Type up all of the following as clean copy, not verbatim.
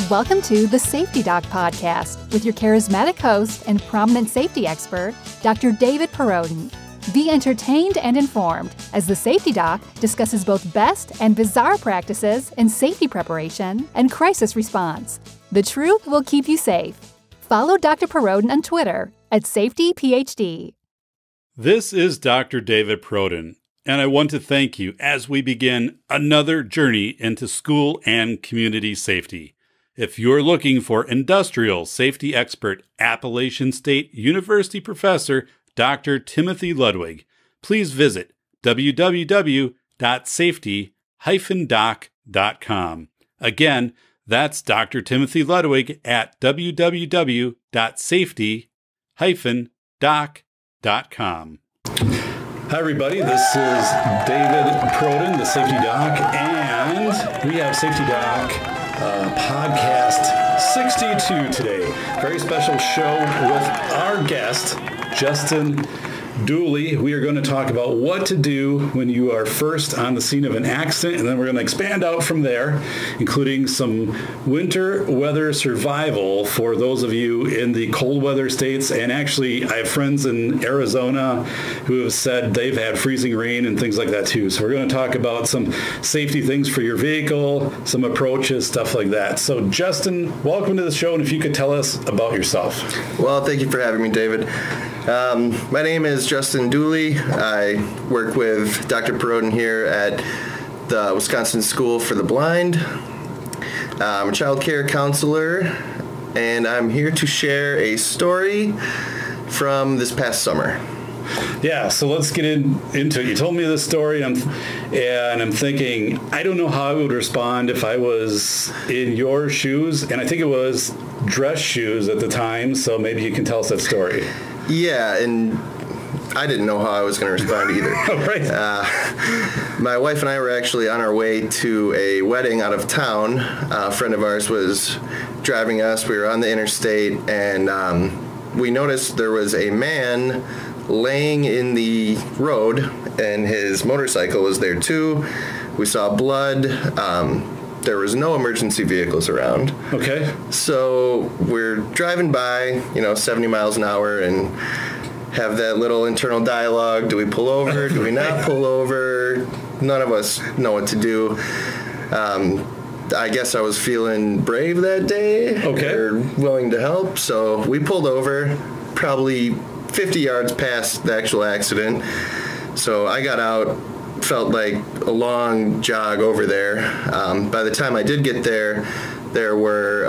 Welcome to the Safety Doc Podcast with your charismatic host and prominent safety expert, Dr. David Perodin. Be entertained and informed as the Safety Doc discusses both best and bizarre practices in safety preparation and crisis response. The truth will keep you safe. Follow Dr. Perodin on Twitter at SafetyPhD. This is Dr. David Perodin, and I want to thank you as we begin another journey into school and community safety. If you're looking for industrial safety expert, Appalachian State University professor Dr. Timothy Ludwig, please visit www.safety-doc.com. Again, that's Dr. Timothy Ludwig at www.safety-doc.com. Hi, everybody. This is David Perodin, the Safety Doc, and we have Safety Doc podcast 62 today. Very special show with our guest, Justin Dooley. We are going to talk about what to do when you are first on the scene of an accident, and then we're going to expand out from there, including some winter weather survival for those of you in the cold weather states. And actually, I have friends in Arizona who have said they've had freezing rain and things like that too. So we're going to talk about some safety things for your vehicle, some approaches, stuff like that. So Justin, welcome to the show, and if you could tell us about yourself. Well, thank you for having me, David. My name is Justin Dooley. I work with Dr. Perodin here at the Wisconsin School for the Blind. I'm a child care counselor, and I'm here to share a story from this past summer. Yeah, so let's get into it. You told me this story, and I'm thinking, I don't know how I would respond if I was in your shoes, and I think it was dress shoes at the time, so maybe you can tell us that story. Yeah, and I didn't know how I was going to respond either. Oh, right. My wife and I were actually on our way to a wedding out of town. A friend of ours was driving us. We were on the interstate, and we noticed there was a man laying in the road, and his motorcycle was there too. We saw blood. There was no emergency vehicles around. Okay. So we're driving by, 70 miles an hour, and have that little internal dialogue. Do we pull over? Do we not pull over? None of us know what to do. I guess I was feeling brave that day. Okay. Or willing to help. So we pulled over, probably 50 yards past the actual accident. So I got out, felt like a long jog over there. By the time I did get there, there were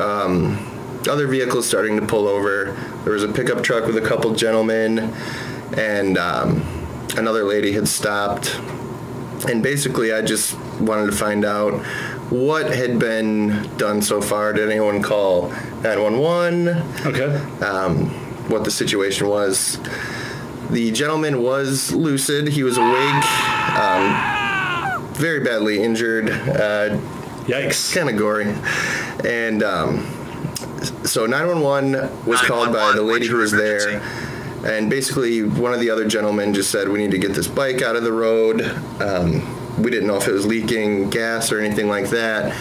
other vehicles starting to pull over. There was a pickup truck with a couple gentlemen, and another lady had stopped. And basically, I just wanted to find out what had been done so far. Did anyone call 911? Okay. What the situation was. The gentleman was lucid. He was awake, very badly injured. Yikes. Kind of gory. And so 911 was called by the lady who was there. And basically, one of the other gentlemen just said, we need to get this bike out of the road. We didn't know if it was leaking gas or anything like that.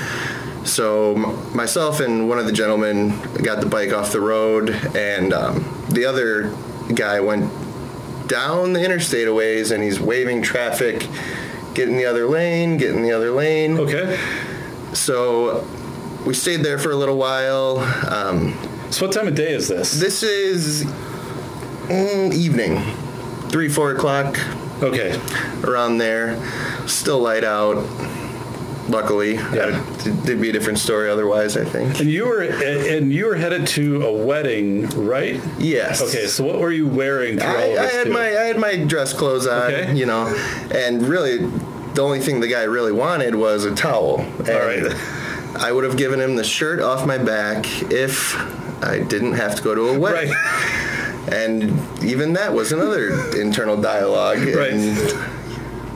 So myself and one of the gentlemen got the bike off the road, and the other guy went down the interstate a ways, and he's waving traffic, get in the other lane. Okay. So we stayed there for a little while. So what time of day is this? This is evening, 3-4 o'clock. Okay. Around there. Still light out. Luckily, yeah. It'd be a different story otherwise, I think. And you were headed to a wedding, right? Yes. Okay, so what were you wearing? I had my dress clothes on, okay. And really, the only thing the guy really wanted was a towel. And all right. I would have given him the shirt off my back if I didn't have to go to a wedding. Right. And even that was another internal dialogue. Right. And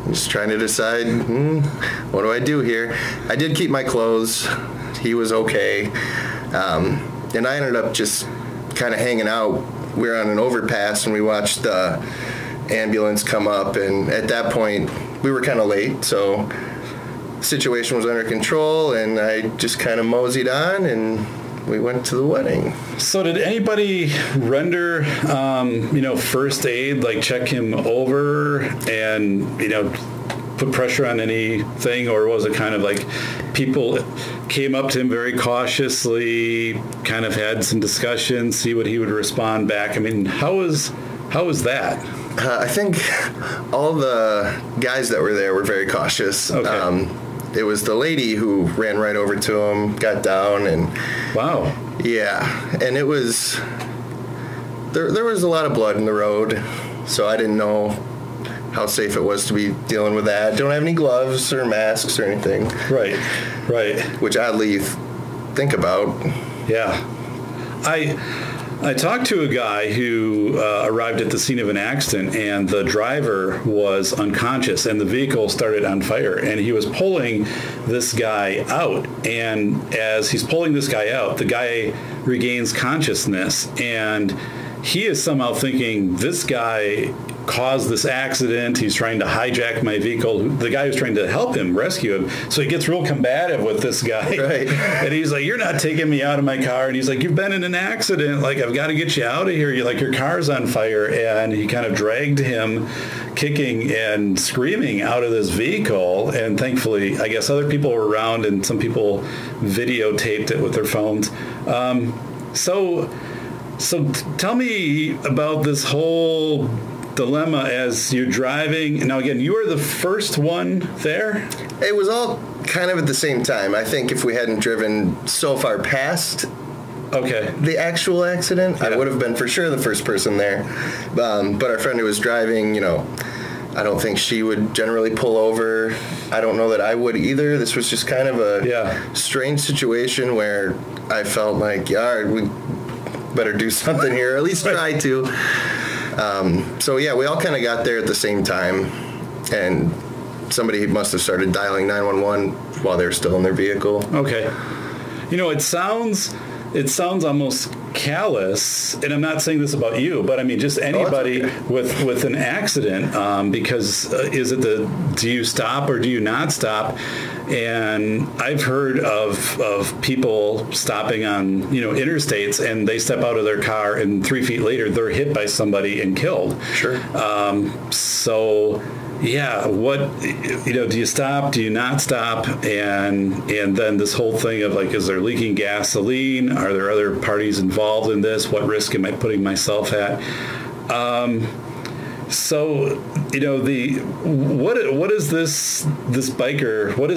I'm just trying to decide, what do I do here? I did keep my clothes. He was okay. And I ended up just kind of hanging out. We were on an overpass, and we watched the ambulance come up. And at that point, we were kind of late, so situation was under control, and I just kind of moseyed on, and we went to the wedding. So did anybody render, first aid, like check him over and, put pressure on anything, or was it kind of like people came up to him very cautiously, kind of had some discussion, see what he would respond back? I mean, how was that? I think all the guys that were there were very cautious. Okay. It was the lady who ran right over to him, got down, and wow. Yeah, and it was there was a lot of blood in the road, so I didn't know how safe it was to be dealing with that. Don't have any gloves or masks or anything. Right. Which oddly you think about. Yeah. I talked to a guy who arrived at the scene of an accident, and the driver was unconscious, and the vehicle started on fire, and he was pulling this guy out. And as he's pulling this guy out, the guy regains consciousness, and he is somehow thinking, this guy caused this accident. He's trying to hijack my vehicle. The guy who's trying to help him, rescue him. So he gets real combative with this guy. Right. And he's like, you're not taking me out of my car. And he's like, you've been in an accident. Like, I've got to get you out of here. Your car's on fire. And he kind of dragged him kicking and screaming out of this vehicle. And thankfully, I guess other people were around, and some people videotaped it with their phones. So tell me about this whole dilemma as you're driving. Now, again, you were the first one there? It was all kind of at the same time. I think if we hadn't driven so far past the actual accident, yeah, I would have been for sure the first person there. But our friend who was driving, I don't think she would generally pull over. I don't know that I would either. This was just kind of a strange situation where I felt like, we better do something here, or at least try to. We all kind of got there at the same time, and somebody must have started dialing 911 while they were still in their vehicle. Okay. It sounds almost callous, and I'm not saying this about you, but I mean just anybody with an accident, because do you stop or do you not stop? And I've heard of people stopping on interstates, and they step out of their car, and 3 feet later they're hit by somebody and killed. Sure. Yeah, do you stop? Do you not stop? And then this whole thing of like, is there leaking gasoline? Are there other parties involved in this? What risk am I putting myself at? What is this biker? What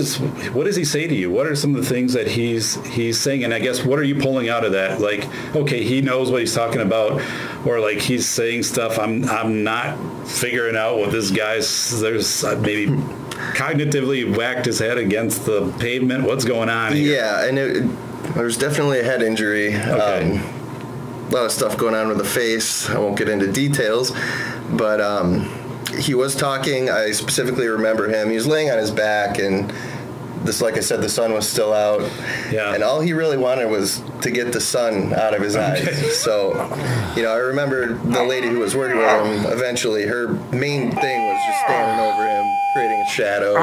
does he say to you? What are some of the things that he's saying? And I guess, what are you pulling out of that? Like, okay, he knows what he's talking about, or like he's saying stuff I'm not figuring out what this there's maybe cognitively whacked his head against the pavement. What's going on here? Yeah, and there's definitely a head injury. Okay. A lot of stuff going on with the face. I won't get into details, but he was talking. I specifically remember him. He was laying on his back, and like I said, the sun was still out. Yeah. And all he really wanted was to get the sun out of his eyes. So, I remember the lady who was working with him, eventually, her main thing was just standing over him, creating a shadow.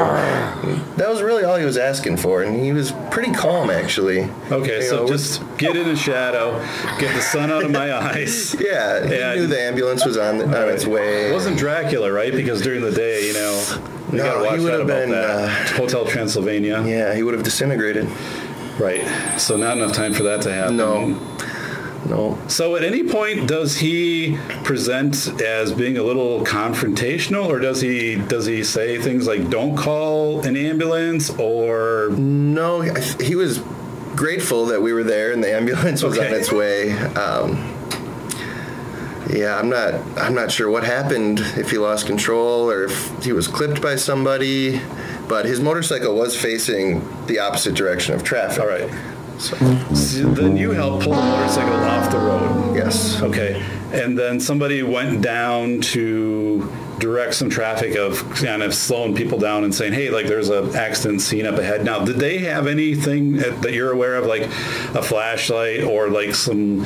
That was really all he was asking for, and he was pretty calm, actually. Okay, just get in a shadow, get the sun out of my eyes. Yeah, he knew the ambulance was on its way. It wasn't Dracula, right? Because during the day, you gotta watch out about that. Hotel Transylvania. Yeah, he would have disintegrated. Right. So not enough time for that to happen. No. So at any point, does he present as being a little confrontational, or does he say things like, don't call an ambulance, or? No, he was grateful that we were there and the ambulance was on its way. I'm not sure what happened, if he lost control or if he was clipped by somebody, but his motorcycle was facing the opposite direction of traffic. All right. So then you helped pull the motorcycle off the road. Yes. Okay. And then somebody went down to direct some traffic of kind of slowing people down and saying, hey, like there's an accident scene up ahead. Now, did they have anything that you're aware of, like a flashlight or like some,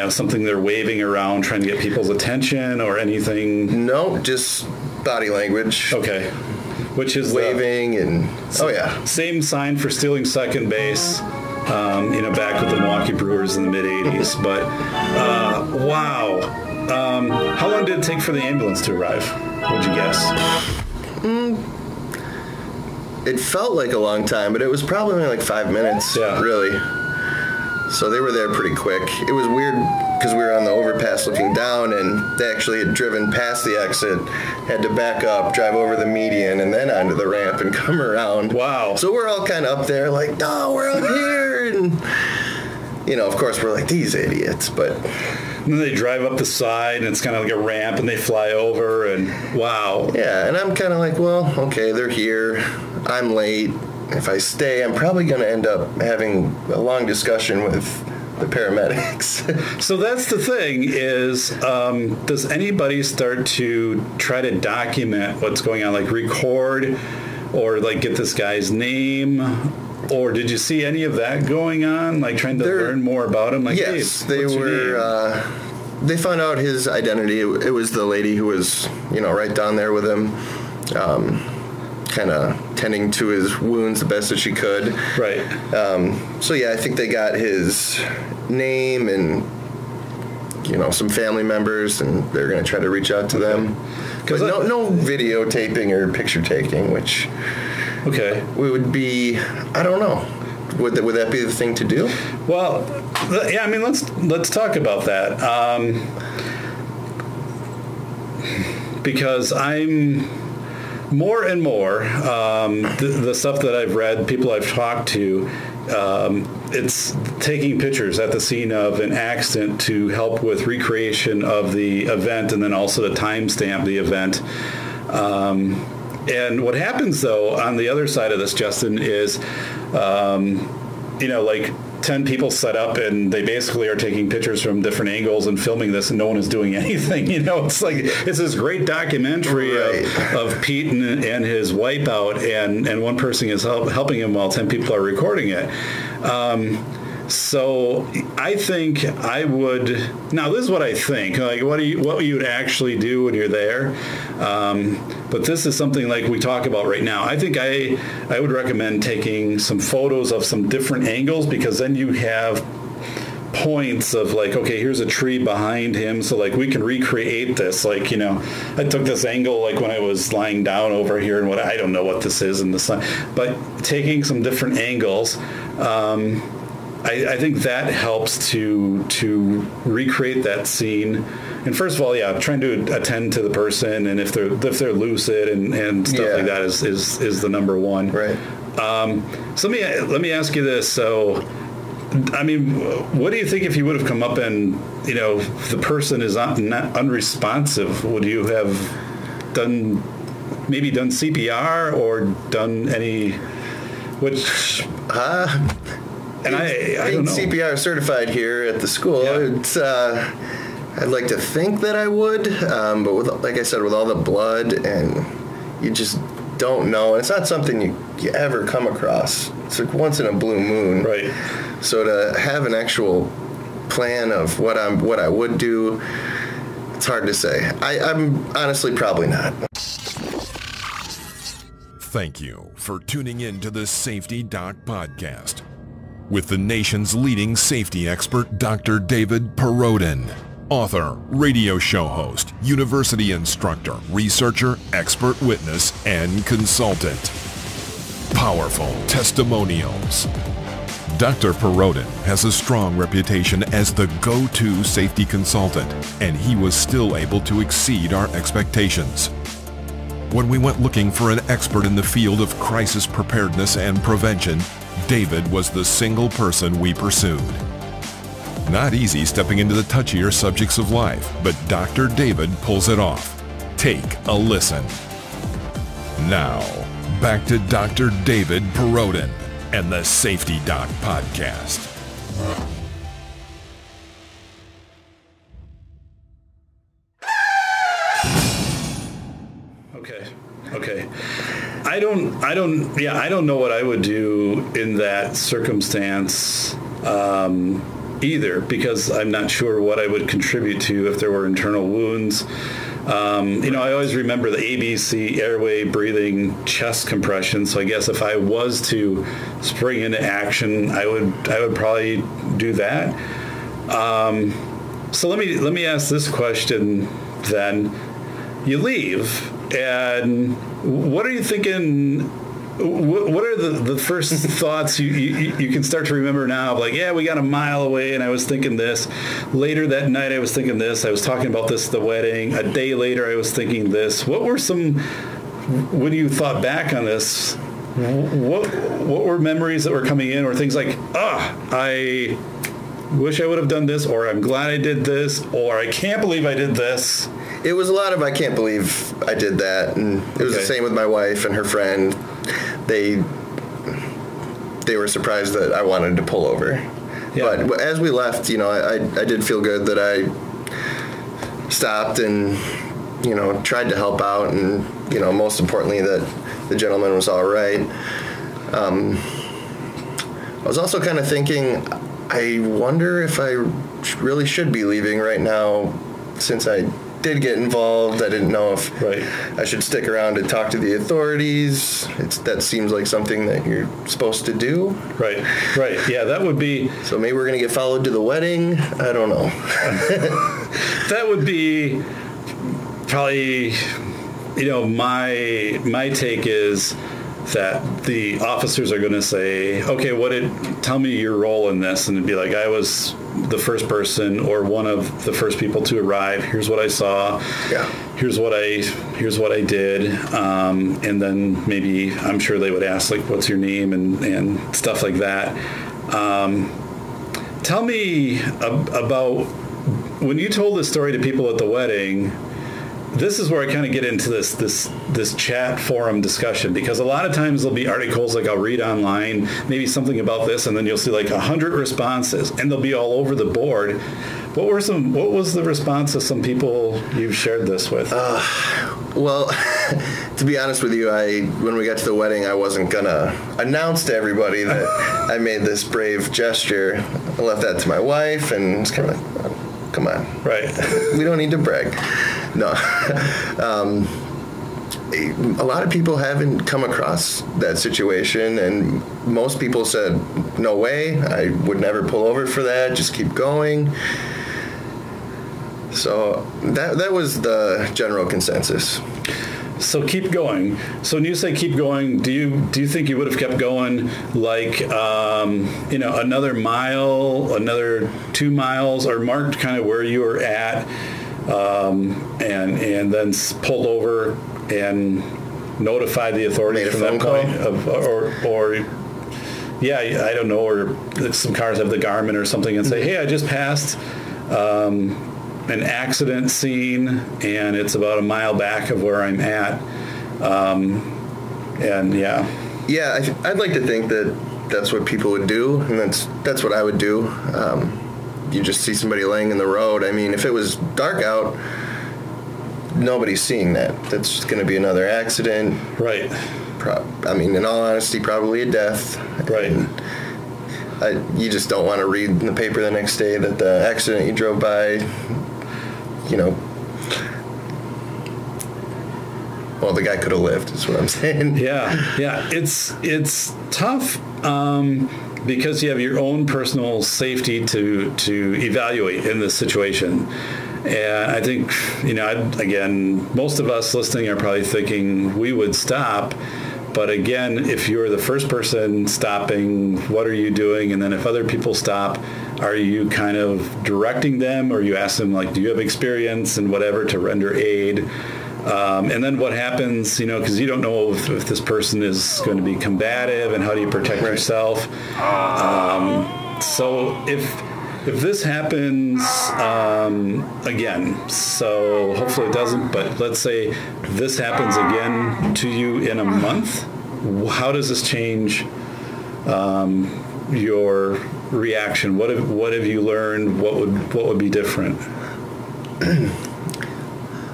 something they're waving around trying to get people's attention or anything? No, just body language. Okay. which is waving and same sign for stealing second base. Back with the Milwaukee Brewers in the mid-'80s. But, wow. How long did it take for the ambulance to arrive? What'd you guess? It felt like a long time, but it was probably only like 5 minutes, really. So they were there pretty quick. It was weird because we were on the overpass looking down, and they actually had driven past the exit, had to back up, drive over the median, and then onto the ramp and come around. Wow. So we're all kind of up there like, no, we're up here. And, of course, we're like, these idiots. But and then they drive up the side, and it's kind of like a ramp, and they fly over, and wow. Yeah, and I'm kind of like, well, okay, they're here. I'm late. If I stay, I'm probably going to end up having a long discussion with the paramedics. So that's the thing is, does anybody start to try to document what's going on, like record or like get this guy's name? Or did you see any of that going on, like trying to learn more about him? Like, yes, hey, they were. They found out his identity. It was the lady who was, right down there with him. Kind of tending to his wounds the best that she could. Right. I think they got his name and, some family members, and they're going to try to reach out to them. Because no videotaping or picture taking, which we would be, I don't know. Would that be the thing to do? Well, yeah, I mean, let's talk about that. Because I'm more and more, the stuff that I've read, people I've talked to, it's taking pictures at the scene of an accident to help with recreation of the event and then also to timestamp the event. And what happens, though, on the other side of this, Justin, is, like 10 people set up and they basically are taking pictures from different angles and filming this and no one is doing anything. It's like, it's this great documentary of Pete and his wipeout, and one person is helping him while 10 people are recording it. So I think I would, now this is what I think, like what you would actually do when you're there. But this is something like we talk about right now. I think I would recommend taking some photos of some different angles, because then you have points of like, okay, here's a tree behind him, so like we can recreate this. Like, I took this angle like when I was lying down over here, and I don't know what this is in the sun, but taking some different angles, I think that helps to recreate that scene. And first of all, trying to attend to the person, and if they're lucid and stuff like that is the number one. Right. So let me ask you this. So, I mean, what do you think if you would have come up and the person is not unresponsive? Would you have done CPR or done any? Which. And I don't know. CPR certified here at the school. Yeah. It's I'd like to think that I would, but like I said, with all the blood, and you just don't know. And it's not something you ever come across. It's like once in a blue moon. Right. So to have an actual plan of what I would do, it's hard to say. I'm honestly probably not. Thank you for tuning in to the Safety Doc Podcast with the nation's leading safety expert, Dr. David Perrodin. Author, radio show host, university instructor, researcher, expert witness, and consultant. Powerful testimonials. Dr. Perrodin has a strong reputation as the go-to safety consultant, and he was still able to exceed our expectations. When we went looking for an expert in the field of crisis preparedness and prevention, David was the single person we pursued. Not easy stepping into the touchier subjects of life, but Dr. David pulls it off. Take a listen. Now, back to Dr. David Perrodin and the Safety Doc Podcast. Okay. I don't know what I would do in that circumstance either, because I'm not sure what I would contribute to if there were internal wounds. I always remember the ABC airway breathing chest compression. So I guess if I was to spring into action, I would probably do that. So let me ask this question then. You leave, and what are you thinking? What are the first thoughts you can start to remember now? Of like, yeah, we got a mile away, and I was thinking this. Later that night, I was thinking this. I was talking about this at the wedding. A day later, I was thinking this. What were some, when you thought back on this, what were memories that were coming in, or things like, I wish I would have done this, or I'm glad I did this, or I can't believe I did this? It was a lot of I can't believe I did that, and it was the same with my wife and her friend. They were surprised that I wanted to pull over. Yeah. But as we left, I did feel good that I stopped and, tried to help out, and, most importantly that the gentleman was all right. I was also kind of thinking, I wonder if I really should be leaving right now, since I did get involved. I didn't know if I should stick around and talk to the authorities. That seems like something that you're supposed to do. Right. Yeah, that would be... So maybe we're going to get followed to the wedding? I don't know. That would be probably, my take is that the officers are going to say, okay, tell me your role in this. And it'd be like, I was the first person or one of the first people to arrive. Here's what I saw. Yeah. Here's what I did. And then maybe I'm sure they would ask, like, what's your name and stuff like that. Tell me about when you told this story to people at the wedding. This is where I kind of get into this chat forum discussion, because a lot of times there'll be articles like I'll read online, maybe something about this, and then you'll see like 100 responses, and they'll be all over the board. What was the response of some people you've shared this with? Well, to be honest with you, when we got to the wedding, I wasn't gonna announce to everybody that I made this brave gesture. I left that to my wife, and it's kind of like, come on. Right. We don't need to brag. No. A lot of people haven't come across that situation, and most people said, no way, I would never pull over for that, just keep going. So that was the general consensus. So keep going. So when you say keep going, do you think you would have kept going like another mile, another 2 miles, or marked kind of where you were at, and then pulled over and notified the authorities from that point, I don't know, or some cars have the Garmin or something, and say, hey, I just passed an accident scene, and it's about a mile back of where I'm at, I'd like to think that that's what people would do, and that's what I would do. You just see somebody laying in the road. I mean, if it was dark out, nobody's seeing that. That's going to be another accident. Right. In all honesty, probably a death. Right. You just don't want to read in the paper the next day that the accident you drove by, well, the guy could have lived, is what I'm saying. Yeah. It's tough because you have your own personal safety to evaluate in this situation. And I think, again, most of us listening are probably thinking we would stop. But again, if you're the first person stopping, what are you doing? And then if other people stop, are you kind of directing them, or you ask them, like, do you have experience and whatever to render aid? And then what happens, because you don't know if this person is going to be combative, and how do you protect yourself? So if this happens again, so hopefully it doesn't, but let's say this happens again to you in a month, how does this change your reaction? What have you learned? What would be different?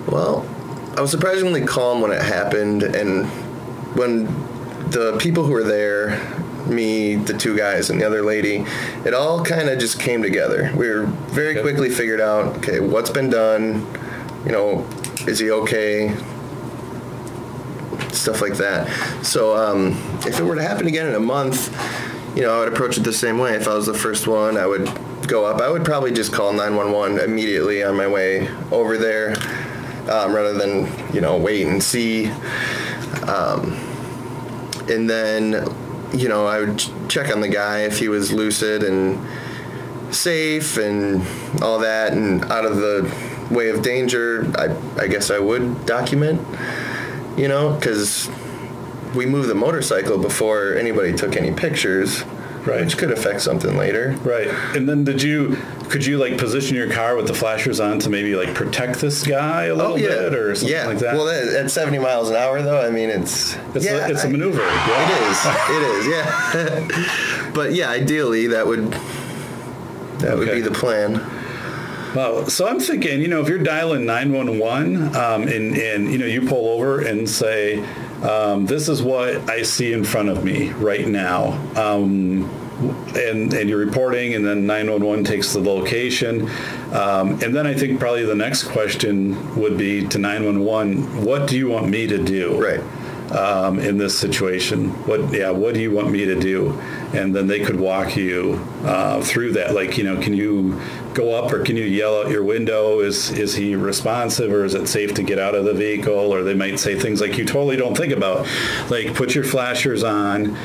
Well, I was surprisingly calm when it happened, and when the people who were there, me, the two guys, and the other lady, it all kind of just came together. We were very quickly figured out, okay, what's been done, Is he okay? Stuff like that. So if it were to happen again in a month, I would approach it the same way. If I was the first one, I would go up. I would probably just call 911 immediately on my way over there, rather than, wait and see. And then, I would check on the guy if he was lucid and safe and all that and out of the way of danger. I guess I would document, because we moved the motorcycle before anybody took any pictures, right, which could affect something later. Right. And then could you like position your car with the flashers on to maybe like protect this guy a little bit or something like that? Well, at 70 miles an hour though, I mean, it's a maneuver. Yeah. It is, yeah. But yeah, ideally that would be the plan. Well, so I'm thinking, if you're dialing 911 and you pull over and say, this is what I see in front of me right now, and you're reporting, and then 911 takes the location, and then I think probably the next question would be to 911, what do you want me to do? Right. In this situation, what do you want me to do? And then they could walk you through that. Like, can you go up or can you yell out your window? Is he responsive, or is it safe to get out of the vehicle? Or they might say things like you totally don't think about, like put your flashers on,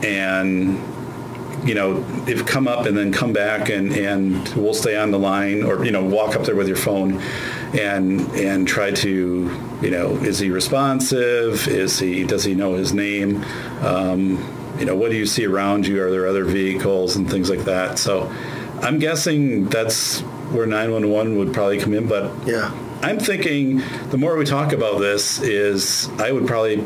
and if come up and then come back and we'll stay on the line, or walk up there with your phone and try to is he responsive? Does he know his name? What do you see around you? Are there other vehicles and things like that? So I'm guessing that's where 911 would probably come in. But yeah, I'm thinking the more we talk about this is I would probably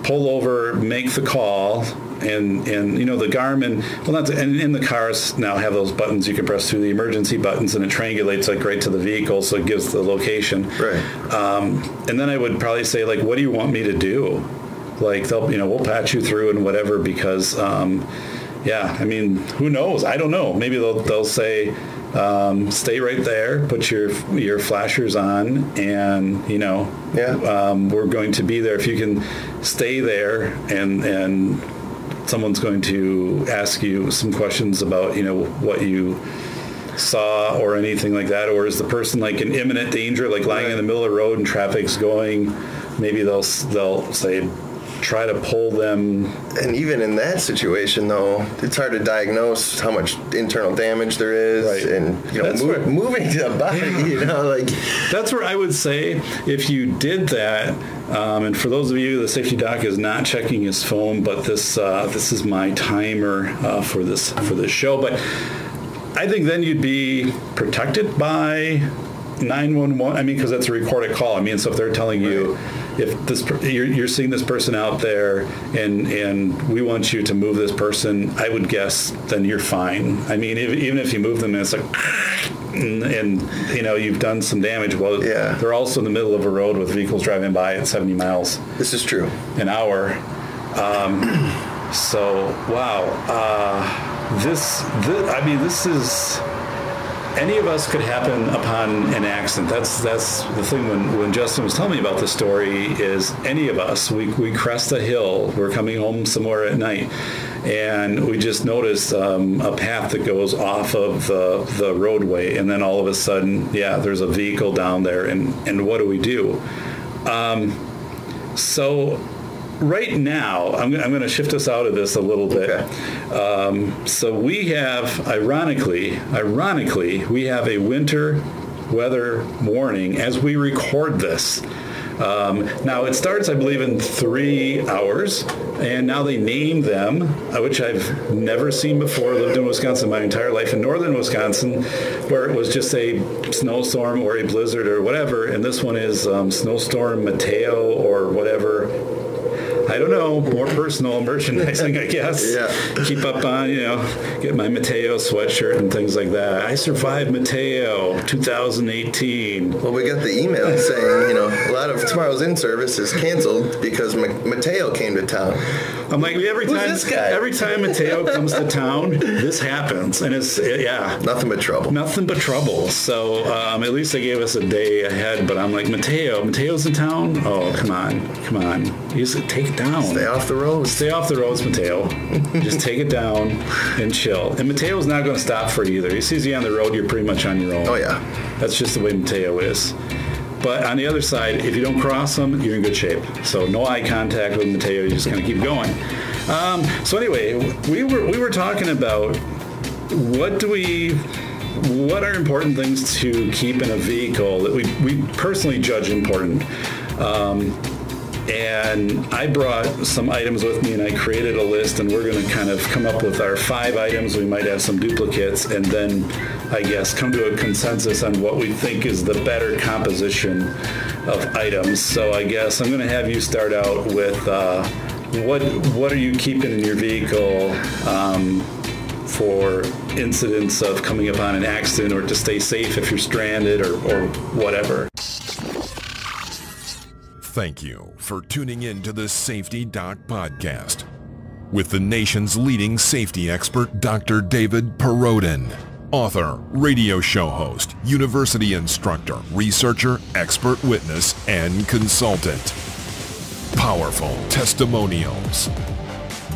pull over, make the call, and the Garmin, and in the cars now have those buttons you can press through, the emergency buttons, and it triangulates like right to the vehicle, so it gives the location. Right. And then I would probably say, like, what do you want me to do? Like, we'll patch you through and whatever, because who knows? I don't know. Maybe they'll say, stay right there, put your flashers on, and we're going to be there. If you can stay there, and someone's going to ask you some questions about what you saw or anything like that, or is the person like in imminent danger, like lying in the middle of the road and traffic's going, maybe they'll say try to pull them. And even in that situation, though, it's hard to diagnose how much internal damage there is, right, and moving to the body, That's where I would say if you did that, and for those of you, the safety doc is not checking his phone, but this is my timer for this show. But I think then you'd be protected by 911. I mean, because that's a recorded call. I mean, so if they're telling you, if you're seeing this person out there and we want you to move this person, I would guess then you're fine. I mean, even if you move them and it's like, and you've done some damage. Well, yeah, they're also in the middle of a road with vehicles driving by at 70 miles. This is true. An hour. So wow. This is. Any of us could happen upon an accident. That's the thing. When Justin was telling me about the story, is any of us, we crest a hill, we're coming home somewhere at night, and we just noticed a path that goes off of the roadway, and then all of a sudden, there's a vehicle down there, and what do? So right now, I'm going to shift us out of this a little bit. Okay. So we have, ironically, we have a winter weather warning as we record this. Now, it starts, I believe, in 3 hours, and now they name them, which I've never seen before. Lived in Wisconsin my entire life, in northern Wisconsin, where it was just a snowstorm or a blizzard or whatever, and this one is Snowstorm Mateo or whatever. I don't know, more personal merchandising, I guess. Yeah. Keep up on, get my Mateo sweatshirt and things like that. I survived Mateo 2018. Well, we got the email saying, a lot of tomorrow's in-service is canceled because Mateo came to town. I'm like, this guy? Every time Mateo comes to town, this happens. And it's, Nothing but trouble. Nothing but trouble. So at least they gave us a day ahead. But I'm like, Mateo's in town? Oh, come on. You just take it down. Stay off the road. Stay off the roads, Mateo. Just take it down and chill. And Mateo's not going to stop for you either. He sees you on the road, you're pretty much on your own. Oh, yeah. That's just the way Mateo is. But on the other side, if you don't cross him, you're in good shape. So no eye contact with Mateo. You just kind of keep going. So anyway, we were talking about what are important things to keep in a vehicle that we personally judge important. And I brought some items with me, and I created a list, and we're going to kind of come up with our 5 items. We might have some duplicates, and then, I guess, come to a consensus on what we think is the better composition of items. So I guess I'm going to have you start out with what are you keeping in your vehicle for incidents of coming upon an accident or to stay safe if you're stranded or whatever. Thank you for tuning in to the Safety Doc Podcast with the nation's leading safety expert, Dr. David Perrodin, author, radio show host, university instructor, researcher, expert witness, and consultant. Powerful testimonials.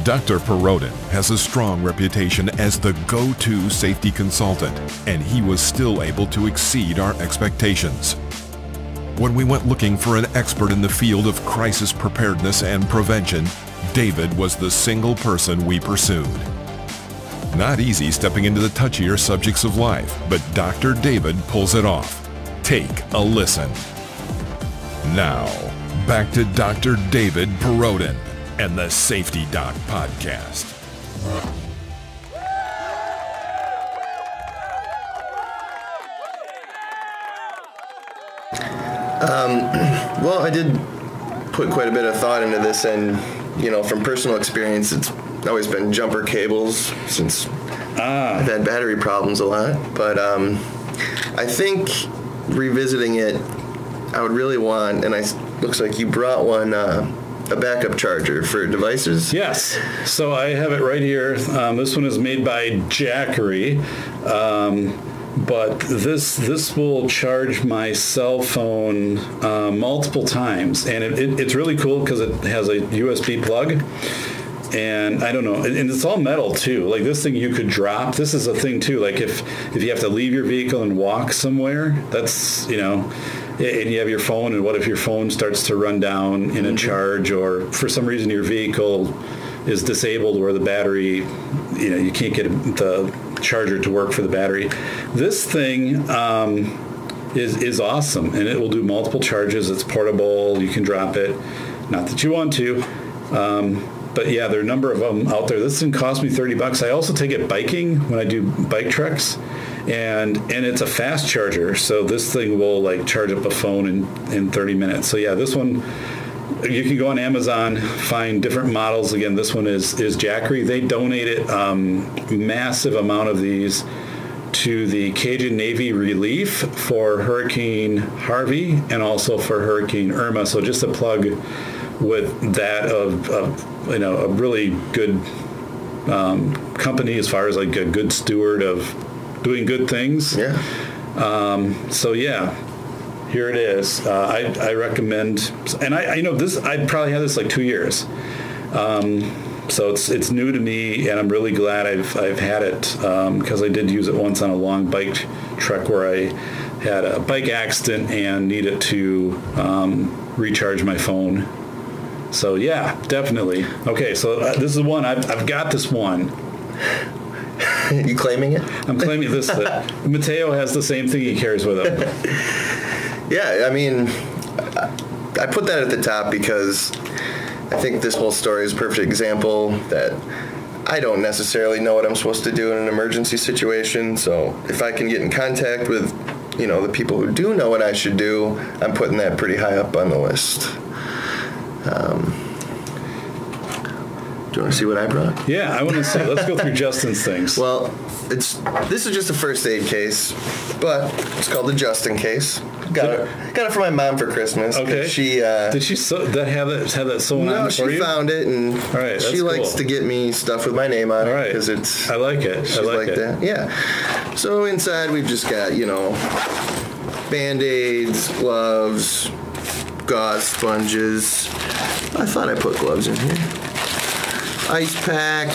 Dr. Perrodin has a strong reputation as the go-to safety consultant, and he was still able to exceed our expectations. When we went looking for an expert in the field of crisis preparedness and prevention, David was the single person we pursued. Not easy stepping into the touchier subjects of life, but Dr. David pulls it off. Take a listen. Now, back to Dr. David Perrodin and the Safety Doc Podcast. Well, I did put quite a bit of thought into this, and, from personal experience, it's always been jumper cables since I've had battery problems a lot. But I think revisiting it, I would really want, and looks like you brought one, a backup charger for devices. Yes. So I have it right here. This one is made by Jackery. But this will charge my cell phone multiple times, and it's really cool because it has a USB plug, and I don't know, and it's all metal too. Like, this thing you could drop. This is a thing too. Like, if you have to leave your vehicle and walk somewhere, that's, and you have your phone, and what if your phone starts to run down in a charge, or for some reason your vehicle is disabled where the battery, you can't get the charger to work for the battery. This thing is awesome, and it will do multiple charges. It's portable. You can drop it. Not that you want to. But yeah, there are a number of them out there. This thing cost me $30. I also take it biking when I do bike treks, and it's a fast charger. So this thing will charge up a phone in 30 minutes. So yeah, this one, you can go on Amazon, find different models. Again, this one is Jackery. They donated massive amount of these to the Cajun Navy Relief for Hurricane Harvey and also for Hurricane Irma. So just a plug with that of a really good company as far as a good steward of doing good things. Yeah. So yeah. Here it is. I recommend, and I probably had this 2 years. So it's new to me, and I'm really glad I've had it because I did use it once on a long bike trek where I had a bike accident and needed to recharge my phone. So yeah, definitely. Okay, so this is one. I've got this one. You claiming it? I'm claiming this. Mateo has the same thing he carries with him. Yeah, I mean, I put that at the top because I think this whole story is a perfect example that I don't necessarily know what I'm supposed to do in an emergency situation. So if I can get in contact with, the people who do know what I should do, I'm putting that pretty high up on the list. you want to see what I brought? Yeah, I want to see. Let's go through Justin's things. Well, this is just a first aid case, but it's called the Justin case. Got it for my mom for Christmas. Okay. She did she have that sewn on for you? No, she found it, and she likes to get me stuff with my name on it because it's. I like it. She's like that. Yeah. So inside we've just got Band-Aids, gloves, gauze sponges. I thought I put gloves in here. Ice pack.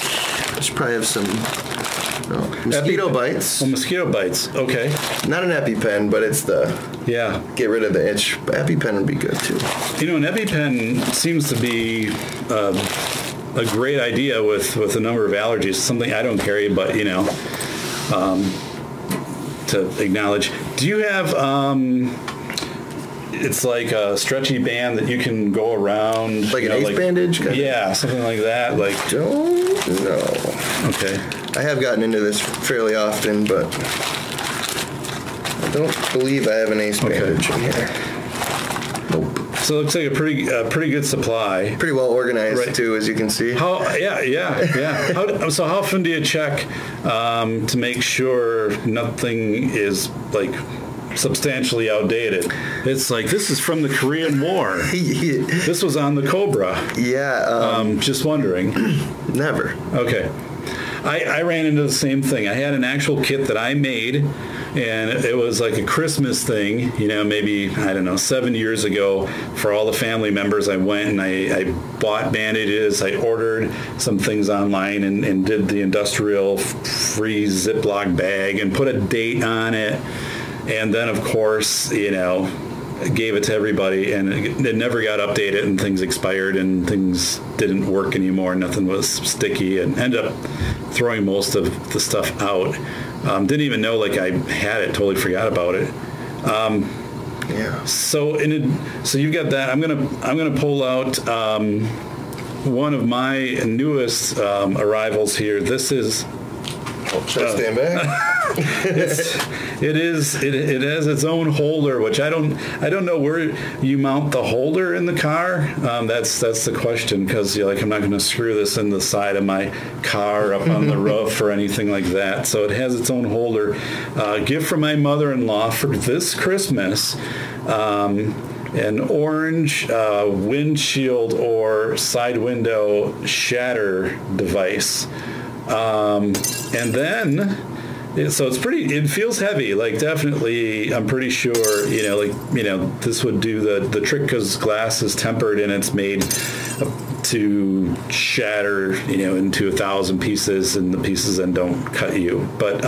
I should probably have some mosquito bites. Oh, mosquito bites. Okay. Not an EpiPen, but it's get rid of the itch. EpiPen would be good too. An EpiPen seems to be a great idea with a number of allergies. Something I don't carry, but to acknowledge. Do you have it's like a stretchy band that you can go around, like an ace bandage? Yeah, something like that. Don't know. Okay. I have gotten into this fairly often, but I don't believe I have an ace bandage in here. Nope. So it looks like a pretty good supply. Pretty well organized too, as you can see. Yeah. So how often do you check to make sure nothing is substantially outdated? It's like, this is from the Korean War. This was on the Cobra. Yeah. Just wondering. Never. Okay. I ran into the same thing. I had an actual kit that I made, and it was like a Christmas thing, maybe, 7 years ago. For all the family members, I went and I bought bandages. I ordered some things online and did the industrial free Ziploc bag and put a date on it. And then, of course, gave it to everybody, and it never got updated, and things expired, and things didn't work anymore. Nothing was sticky, and ended up throwing most of the stuff out. Didn't even know I had it. Totally forgot about it. Yeah. So you've got that. I'm gonna pull out one of my newest arrivals here. This is. Should I stand back? It has its own holder, which I don't know where you mount the holder in the car. That's the question, because I'm not going to screw this in the side of my car up on the roof or anything like that. So it has its own holder. Gift from my mother-in-law for this Christmas. An orange windshield or side window shatter device. And then, so it feels heavy, definitely, I'm pretty sure, this would do the trick, because glass is tempered and it's made to shatter, into 1,000 pieces, and the pieces then don't cut you. But,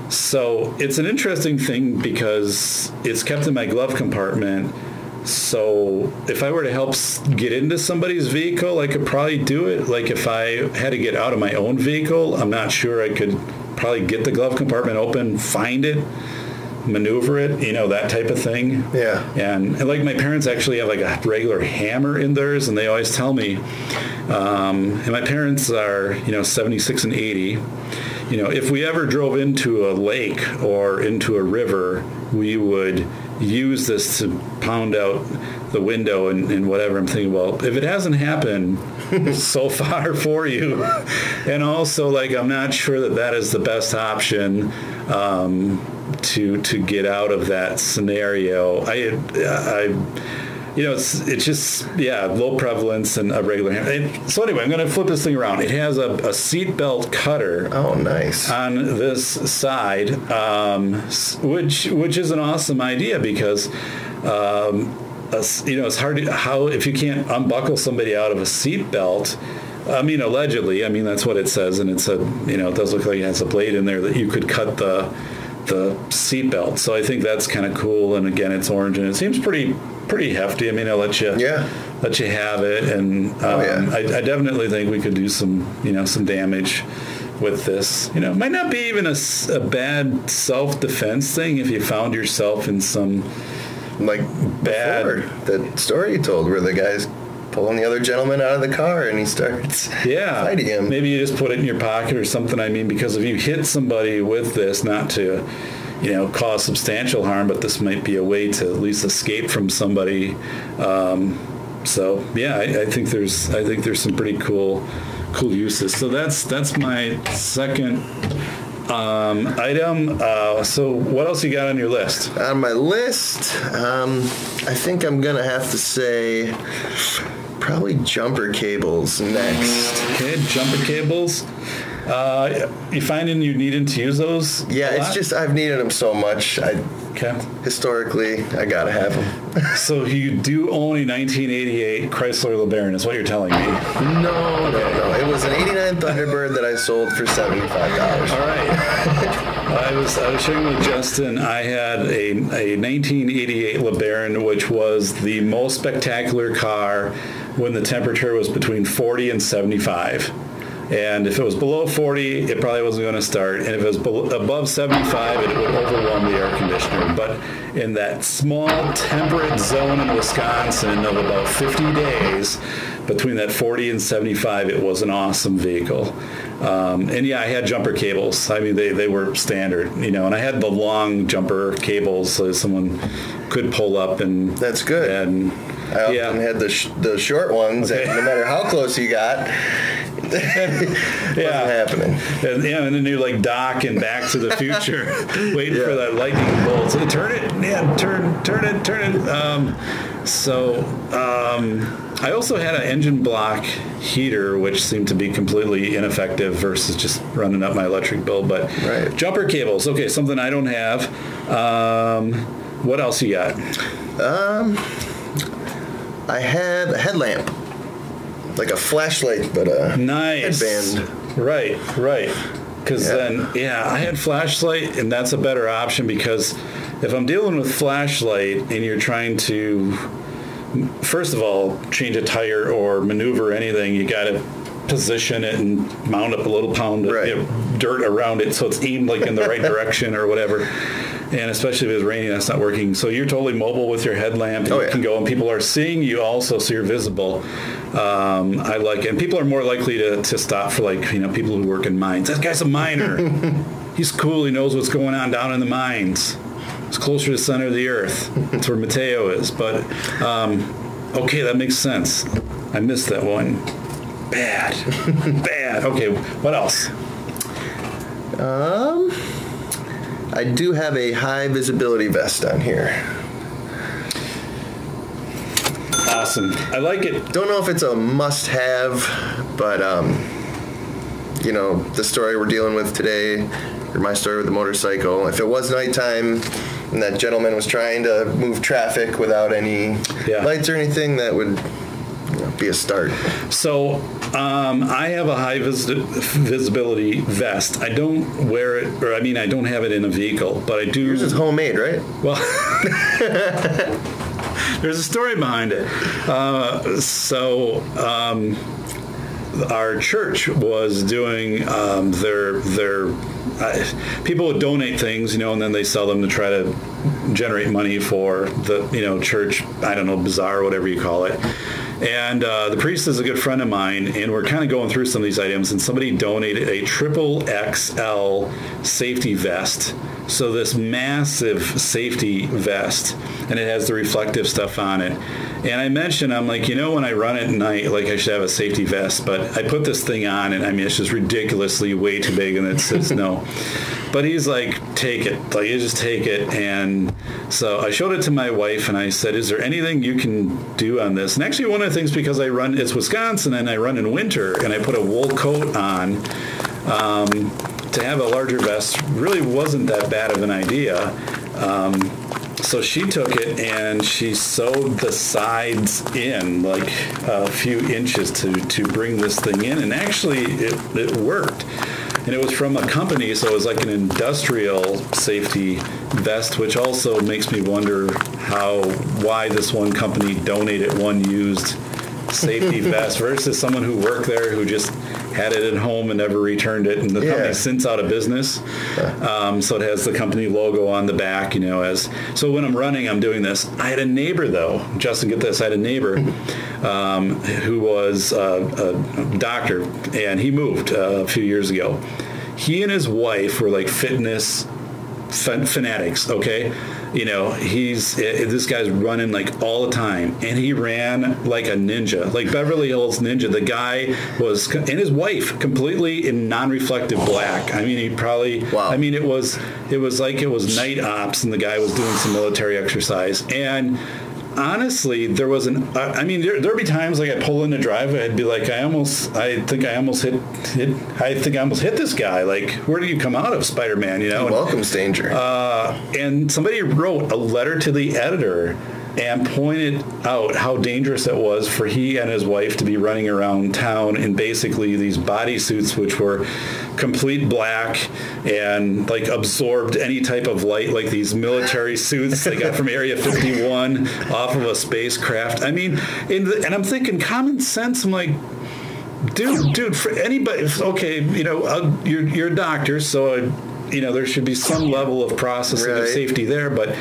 so it's an interesting thing because it's kept in my glove compartment. So if I were to help get into somebody's vehicle, I could probably do it. If I had to get out of my own vehicle, I'm not sure I could probably get the glove compartment open, find it, maneuver it, that type of thing. Yeah. And my parents actually have a regular hammer in theirs, and they always tell me, and my parents are, 76 and 80. If we ever drove into a lake or into a river, we would use this to pound out the window and whatever. I'm thinking, well, if it hasn't happened so far for you, and also I'm not sure that is the best option to get out of that scenario. It's just, low prevalence and a regular hammer. So anyway, I'm going to flip this thing around. It has a seatbelt cutter. Oh, nice. On this side, which is an awesome idea, because, it's hard to, if you can't unbuckle somebody out of a seatbelt. Allegedly, that's what it says, and it does look like it has a blade in there that you could cut the seatbelt. So I think that's kind of cool. And again, it's orange, and it seems pretty hefty. I'll let you have it, and I definitely think we could do some damage with this. It might not be even a bad self-defense thing if you found yourself in some bad. That story you told where the guy's pulling the other gentleman out of the car and he starts fighting him. Maybe you just put it in your pocket or something. Because if you hit somebody with this, not to cause substantial harm, but this might be a way to at least escape from somebody. So yeah, I think there's some pretty cool uses. So that's my second item. So what else you got on your list? On my list, I think I'm gonna have to say probably jumper cables next. Okay, jumper cables. You finding you needing to use those? Yeah, it's just I've needed them so much. Historically, I gotta have them. So you do own a 1988 Chrysler LeBaron, is what you're telling me? No. It was an '89 Thunderbird that I sold for $75. All right. I was sharing with Justin. I had a 1988 LeBaron, which was the most spectacular car when the temperature was between 40 and 75. And if it was below 40, it probably wasn't going to start. And if it was above 75, it would overwhelm the air conditioner. But in that small temperate zone in Wisconsin of about 50 days, between that 40 and 75, it was an awesome vehicle. And yeah, I had jumper cables. I mean, they were standard, and I had the long jumper cables so someone could pull up and... That's good. And I often had the short ones, okay. And no matter how close you got... yeah, happening. And then you like dock and Back to the Future, waiting for that lightning bolt. So turn it. I also had an engine block heater, which seemed to be completely ineffective versus just running up my electric bill. But jumper cables, okay, something I don't have. What else you got? I had a headlamp. Like a flashlight, but a headband. Right. Because then, I had flashlight, and that's a better option because if I'm dealing with flashlight and you're trying to, first of all, change a tire or maneuver anything, you got to position it and mount up a little pound of dirt around it so it's aimed like in the right direction or whatever. And especially if it's raining, that's not working. So you're totally mobile with your headlamp. And you can go, and people are seeing you also, so you're visible. I like it. And people are more likely to stop for, like, people who work in mines. That guy's a miner. He's cool. He knows what's going on down in the mines. It's closer to the center of the earth. That's where Mateo is. But, okay, that makes sense. I missed that one. Bad. Okay, what else? I do have a high visibility vest on here. Awesome. I like it. Don't know if it's a must-have, but the story we're dealing with today, or my story with the motorcycle, if it was nighttime and that gentleman was trying to move traffic without any lights or anything, that would be a start. So I have a high visibility vest. I don't wear it, or I don't have it in a vehicle, but I do. Yours is homemade, right? Well, there's a story behind it. Our church was doing their people would donate things, and then they sell them to try to generate money for the church, bazaar or whatever you call it. And the priest is a good friend of mine, and we're kind of going through some of these items, and somebody donated a XXL safety vest. So this massive safety vest, and it has the reflective stuff on it. And I mentioned, I'm like, when I run at night, like I should have a safety vest, but I put this thing on, and it's just ridiculously way too big, and it says no. But he's like, take it. Like, you just take it. And so I showed it to my wife, and I said, is there anything you can do on this? And actually, one of the things, because it's Wisconsin, and I run in winter, and I put a wool coat on, to have a larger vest really wasn't that bad of an idea. So she took it and she sewed the sides in like a few inches to bring this thing in, and actually it worked. And it was from a company, so it was like an industrial safety vest, which also makes me wonder why this one company donated one used safety vest versus someone who worked there who just had it at home and never returned it, and the company's since out of business. So it has the company logo on the back, so when I'm running, I'm doing this. I had a neighbor, though, Justin, get this, I had a neighbor who was a doctor, and he moved a few years ago. He and his wife were like fitness fanatics, okay? this guy's running like all the time, and he ran like a ninja, like Beverly Hills Ninja. The guy was, and his wife, completely in non-reflective black. I mean, he probably, wow. I mean, it was like it was night ops, and the guy was doing some military exercise. And honestly, there'd be times like I pull in the driveway, I'd be like, I think I almost hit this guy. Like, where do you come out of, Spider-Man? Welcome, stranger. And somebody wrote a letter to the editor and pointed out how dangerous it was for he and his wife to be running around town in basically these bodysuits, which were complete black and like absorbed any type of light, like these military suits they got from Area 51 off of a spacecraft. I mean, and I'm thinking common sense. I'm like, dude, for anybody, okay, you're a doctor, so there should be some level of processing of safety there, but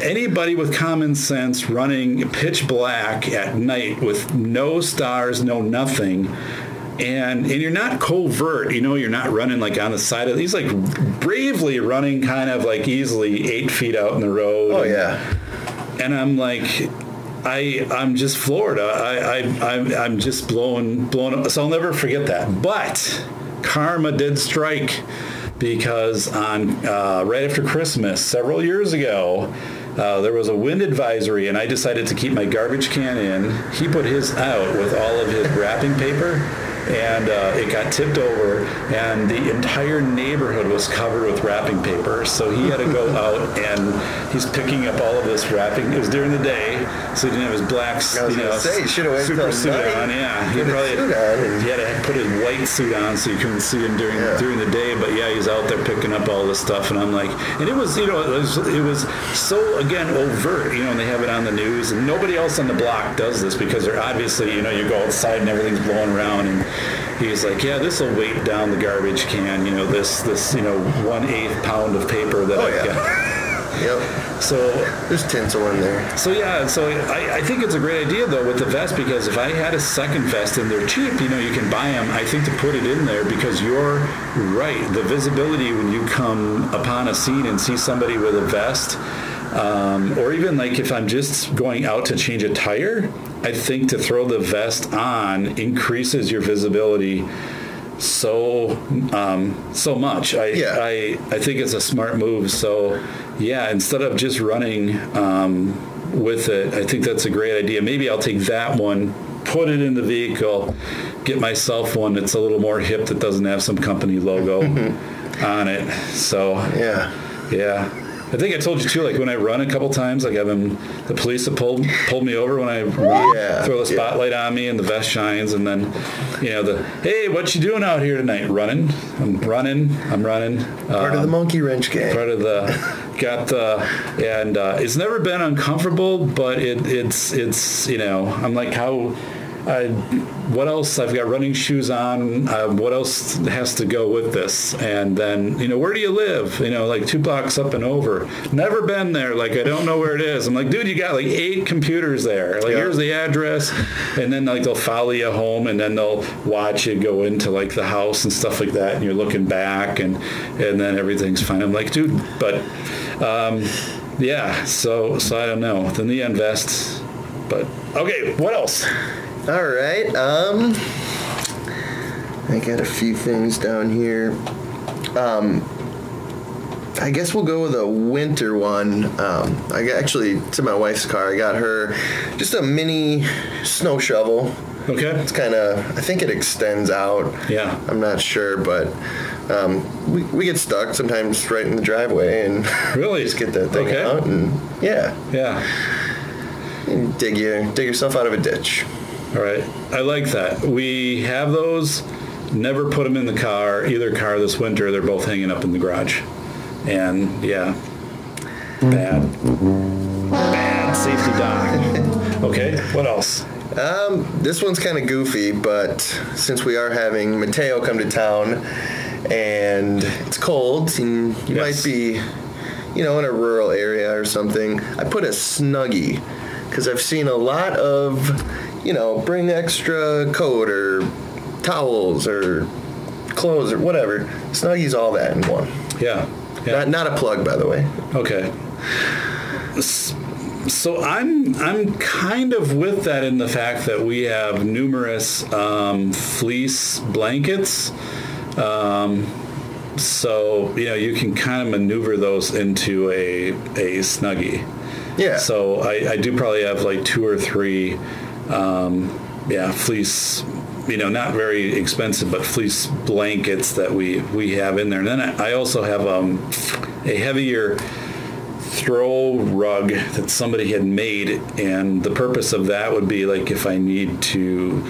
anybody with common sense running pitch black at night with no stars, no nothing, and you're not covert, you're not running like on the side of, he's like bravely running kind of like easily 8 feet out in the road. Oh, yeah. And I'm like, I'm just floored. I'm just blown up. So I'll never forget that. But karma did strike, because on right after Christmas several years ago, there was a wind advisory, and I decided to keep my garbage can in. He put his out with all of his wrapping paper, and it got tipped over, and the entire neighborhood was covered with wrapping paper. So he had to go out, and he's picking up all of this wrapping. It was during the day, so he didn't have his black, super suit on. Yeah, he had to put his white suit on so you couldn't see him during the day. But yeah, he's out there picking up all this stuff, and I'm like, and it was, it was so again overt, and they have it on the news, and nobody else on the block does this because they're obviously, you go outside and everything's blowing around, and he's like, yeah, this will weight down the garbage can, this 1/8 pound of paper that I've got. Yep. So there's tinsel in there. So yeah, I think it's a great idea though with the vest, because if I had a second vest and they're cheap, you can buy them. I think to put it in there, because you're right, the visibility when you come upon a scene and see somebody with a vest, or even like if I'm just going out to change a tire, I think to throw the vest on increases your visibility so much. I think it's a smart move. So yeah, instead of just running with it, I think that's a great idea. Maybe I'll take that one, put it in the vehicle, get myself one that's a little more hip that doesn't have some company logo on it. So yeah. I think I told you too, like when I run a couple times, like the police have pulled me over when I run, throw the spotlight on me and the vest shines, and then, hey, what you doing out here tonight? Running. I'm running. Part of the monkey wrench gang. Part of and it's never been uncomfortable, but it's I'm like, what else? I've got running shoes on. What else has to go with this? And then, where do you live? Like 2 blocks up and over. Never been there. Like, I don't know where it is. I'm like, dude, you got like 8 computers there. Like, here's the address. And then like they'll follow you home, and then they'll watch you go into like the house and stuff like that. And you're looking back, and then everything's fine. I'm like, dude, but yeah. So I don't know. The neon vest. But okay, what else? All right. I got a few things down here. I guess we'll go with a winter one. It's in my wife's car. I got her just a mini snow shovel. Okay. It's kind of, I think it extends out. Yeah. I'm not sure, but we get stuck sometimes right in the driveway and really just get that thing out and yeah. And dig yourself out of a ditch. All right. I like that. We have those. Never put them in the car, either car this winter. They're both hanging up in the garage. And, yeah, bad safety dock. Okay, what else? This one's kind of goofy, but since we are having Mateo come to town and it's cold and you might be, in a rural area or something, I put a Snuggie because I've seen a lot of, bring extra coat or towels or clothes or whatever. Snuggie's all that in one. Yeah. Not a plug, by the way. Okay. So I'm kind of with that in the fact that we have numerous fleece blankets. So, you can kind of maneuver those into a Snuggie. Yeah. So I do probably have like 2 or 3, fleece, not very expensive, but fleece blankets that we have in there. And then I also have a heavier throw rug that somebody had made, and the purpose of that would be like if I need to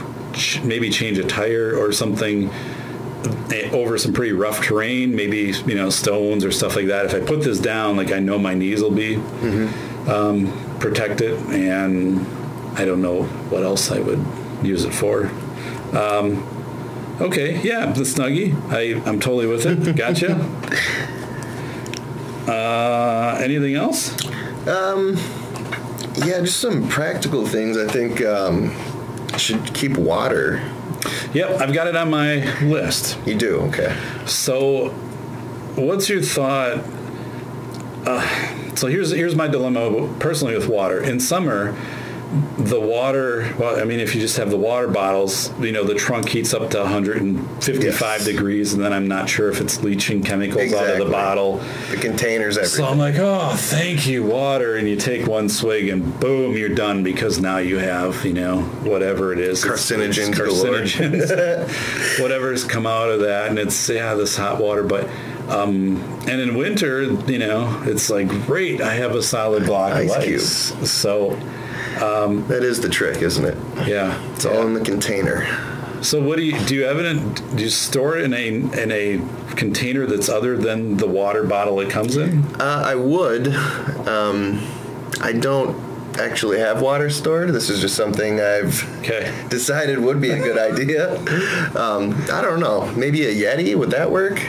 maybe change a tire or something over some pretty rough terrain, maybe stones or stuff like that. If I put this down, like I know my knees will be protected, and I don't know what else I would use it for. Okay, yeah, the Snuggie. I'm totally with it. Gotcha. Anything else? Yeah, just some practical things. I think should keep water. Yep, I've got it on my list. You do? Okay. So, what's your thought? So here's my dilemma personally with water. In summer, the water, well, I mean, if you just have the water bottles, the trunk heats up to 155 degrees, and then I'm not sure if it's leaching chemicals out of the bottle. The containers, everything. So I'm like, oh, thank you, water. And you take one swig, and boom, you're done, because now you have, whatever it is. Carcinogens. Whatever's come out of that, and it's, this hot water. But, and in winter, it's like, great, I have a solid block of ice. Cube. So... that is the trick, isn't it? Yeah, it's all in the container. So, what do you store it in a container that's other than the water bottle it comes in? I would. I don't actually have water stored. This is just something I've decided would be a good idea. I don't know. Maybe a Yeti, would that work?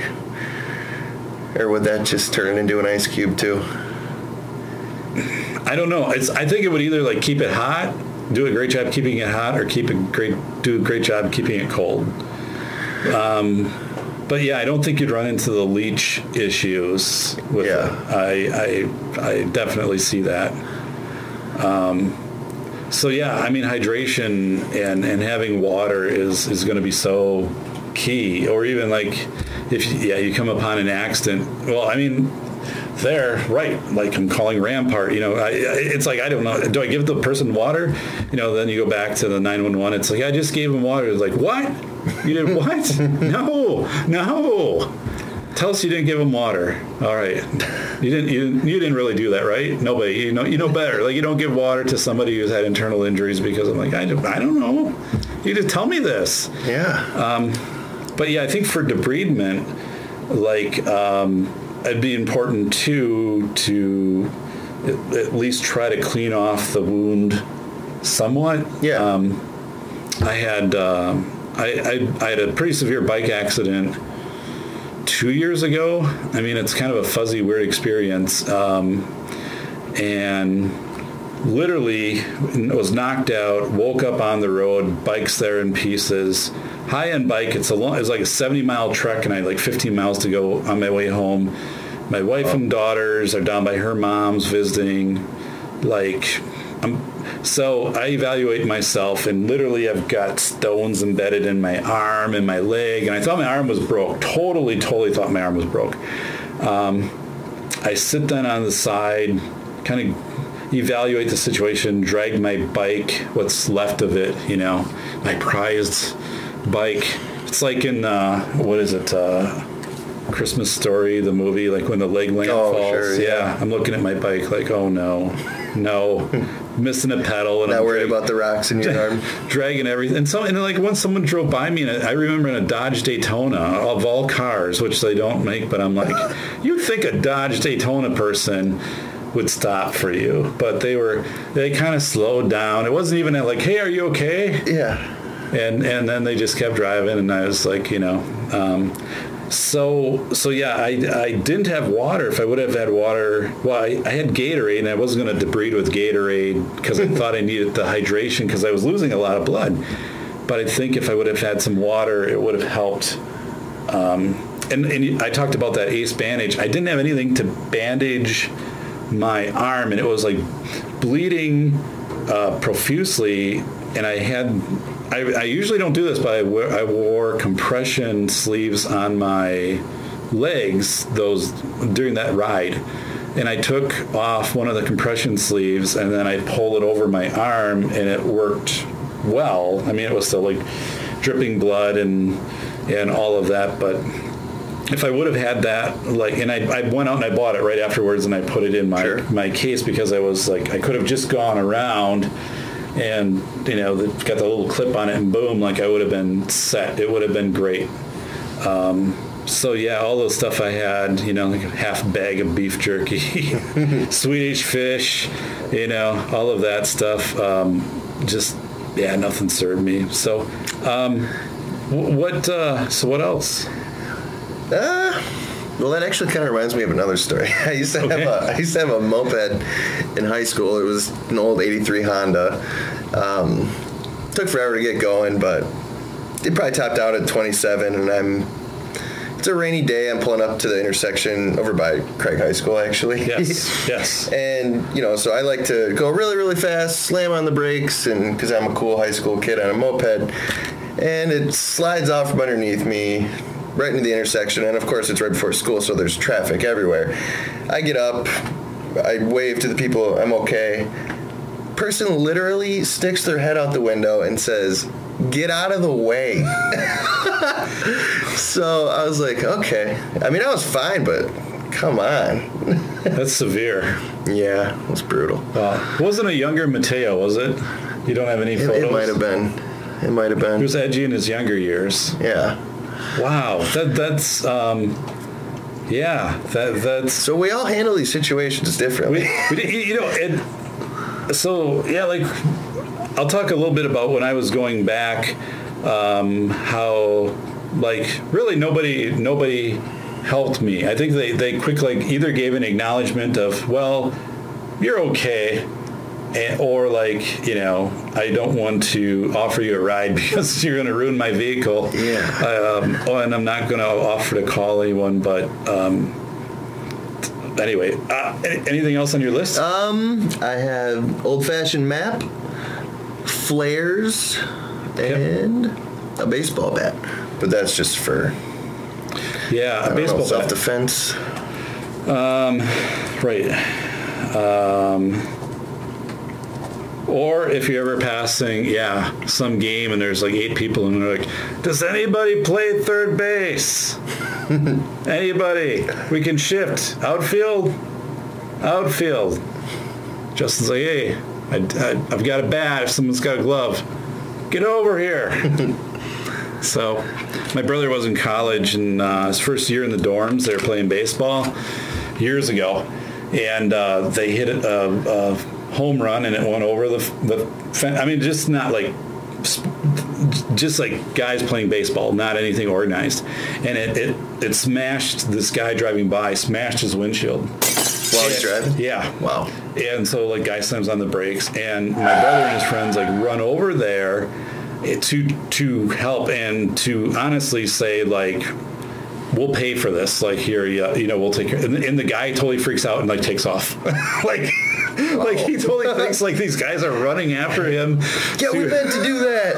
Or would that just turn into an ice cube too? I don't know. I think it would either like keep it hot, do a great job keeping it hot, or do a great job keeping it cold. But yeah, I don't think you'd run into the leach issues with it. I definitely see that. So yeah, I mean, hydration and having water is going to be so key. Or even like if you come upon an accident. Well, I mean, right, like I'm calling Rampart, it's like, I don't know, do I give the person water? Then you go back to the 911, it's like, I just gave him water. It's like, what? You did what? No. Tell us you didn't give him water. All right. You didn't really do that, right? Nobody, you know better. Like, you don't give water to somebody who's had internal injuries because I'm like, I don't know. You just tell me this. Yeah. But yeah, I think for debridement, like, it'd be important too to at least try to clean off the wound somewhat. Yeah. I had a pretty severe bike accident 2 years ago. I mean, it's kind of a fuzzy, weird experience. And literally was knocked out, woke up on the road, bike's there in pieces. High-end bike, it's like a 70-mile trek, and I had like 15 miles to go on my way home. My wife and daughters are down by her mom's visiting. So I evaluate myself, and literally I've got stones embedded in my arm and my leg, and I thought my arm was broke. Totally thought my arm was broke. I sit down on the side, kind of evaluate the situation, drag my bike, what's left of it, my prized bike. It's like in, what is it, Christmas Story, the movie, like when the leg lamp falls. Sure, yeah. I'm looking at my bike like, oh no, missing a pedal. And not worried about the rocks in your arm. Dragging everything. And like once someone drove by me, and I remember in a Dodge Daytona, of all cars, which they don't make, but I'm like, you'd think a Dodge Daytona person would stop for you, but they kind of slowed down. It wasn't even like, hey, are you okay? Yeah. And then they just kept driving, and I was like, So yeah, I didn't have water. If I would have had water, well, I had Gatorade, and I wasn't going to debride with Gatorade because I thought I needed the hydration because I was losing a lot of blood. But I think if I would have had some water, it would have helped. And I talked about that ACE bandage. I didn't have anything to bandage my arm, and it was like bleeding profusely. And I usually don't do this, but I wore compression sleeves on my legs during that ride. And I took off one of the compression sleeves, and then I pulled it over my arm, and it worked well. I mean, it was still like dripping blood and all of that, but if I would have had that, and I went out and I bought it right afterwards, and I put it in my case, because I was like, I could have just gone around and, got the little clip on it, and boom, I would have been set. It would have been great. So yeah, all the stuff I had, like a half bag of beef jerky, Swedish fish, all of that stuff, nothing served me. So, what else? Well, that actually kind of reminds me of another story. I used to have a moped in high school. It was an old '83 Honda. Took forever to get going, but it probably topped out at 27, and it's a rainy day. I'm pulling up to the intersection over by Craig High School, actually. Yes. And, so I like to go really, really fast, slam on the brakes, and because I'm a cool high school kid on a moped, and it slides off from underneath me right into the intersection, and of course it's right before school, so there's traffic everywhere. I get up, I wave to the people, I'm okay. Person literally sticks their head out the window and says, "Get out of the way." So I was like, okay. I mean, I was fine, but come on. That's severe. Yeah, it was brutal. It wasn't a younger Mateo, was it? You don't have any photos? It might have been. He was edgy in his younger years. Yeah. Wow. That's So we all handle these situations differently. I'll talk a little bit about when I was going back, how really nobody helped me. I think they quickly either gave an acknowledgement of, well, you're okay, or I don't want to offer you a ride because you're going to ruin my vehicle. Yeah. And I'm not going to offer to call anyone, but anyway, anything else on your list? I have old-fashioned map, flares, and a baseball bat. But that's just for a baseball bat. Self-defense. Right. Or if you're ever passing, some game and there's 8 people and they're like, does anybody play third base? Anybody? We can shift. Outfield. Justin's like, hey, I've got a bat if someone's got a glove. Get over here. So my brother was in college, and his first year in the dorms, they were playing baseball years ago, and they hit a home run, and it went over the fence. I mean, just not just like guys playing baseball, not anything organized. And it smashed this guy driving by, smashed his windshield. While he's driving? Yeah. Wow. And so guy slams on the brakes, and my brother and his friends run over there to help and to honestly say we'll pay for this. Here, we'll take care. And the guy totally freaks out and takes off. He totally thinks these guys are running after him. Yeah, we meant to do that.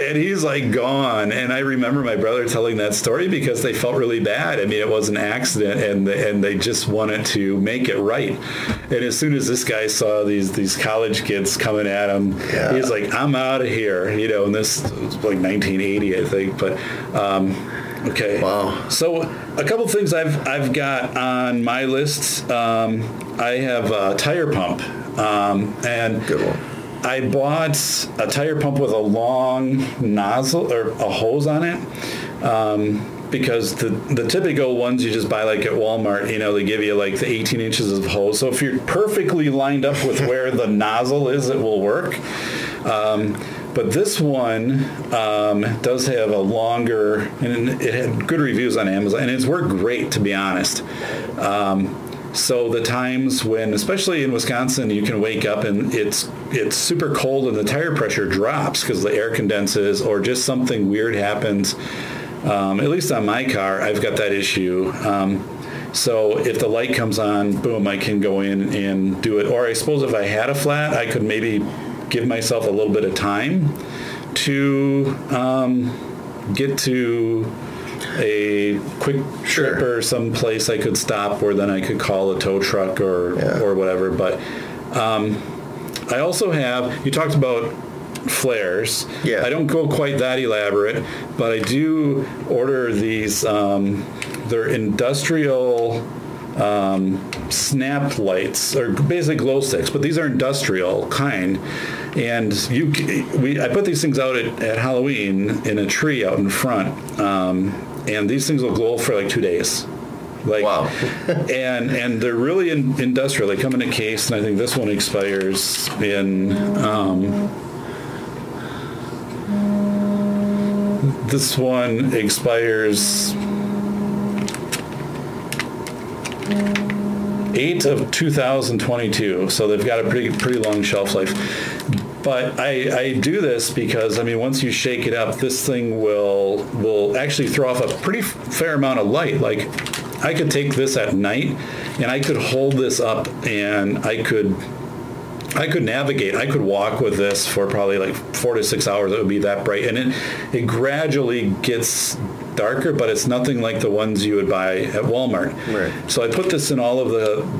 and he's gone. And I remember my brother telling that story because they felt really bad. I mean, it was an accident, and they just wanted to make it right. And as soon as this guy saw these college kids coming at him, he's like, I'm out of here. And this was 1980, I think. But okay. Wow. So a couple things I've got on my list. I have a tire pump, and good one. I bought a tire pump with a long nozzle or a hose on it, because the typical ones you just buy at Walmart, they give you the 18 inches of hose. So if you're perfectly lined up with where the nozzle is, it will work. But this one does have a longer, and it had good reviews on Amazon, and it's worked great, to be honest. So the times when, especially in Wisconsin, you can wake up and it's super cold and the tire pressure drops because the air condenses or just something weird happens. At least on my car, I've got that issue. So if the light comes on, boom, I can go in and do it. Or I suppose if I had a flat, I could maybe give myself a little bit of time to get to a quick trip or some place I could stop where then I could call a tow truck or whatever. But I also have, you talked about flares. Yeah. I don't go quite that elaborate, but I do order these, they're industrial snap lights, or basically glow sticks, but these are industrial kind. And I put these things out at Halloween in a tree out in front, and these things will glow for like 2 days. Wow. and they're really industrial. They come in a case, and I think this one expires in... this one expires 8 of 2022, so they've got a pretty long shelf life. But I do this because, I mean, once you shake it up, this thing will actually throw off a pretty fair amount of light. Like, I could take this at night, and I could hold this up, and I could navigate. I could walk with this for probably like 4 to 6 hours. It would be that bright, and it gradually gets darker, but it's nothing like the ones you would buy at Walmart. Right. So I put this in all of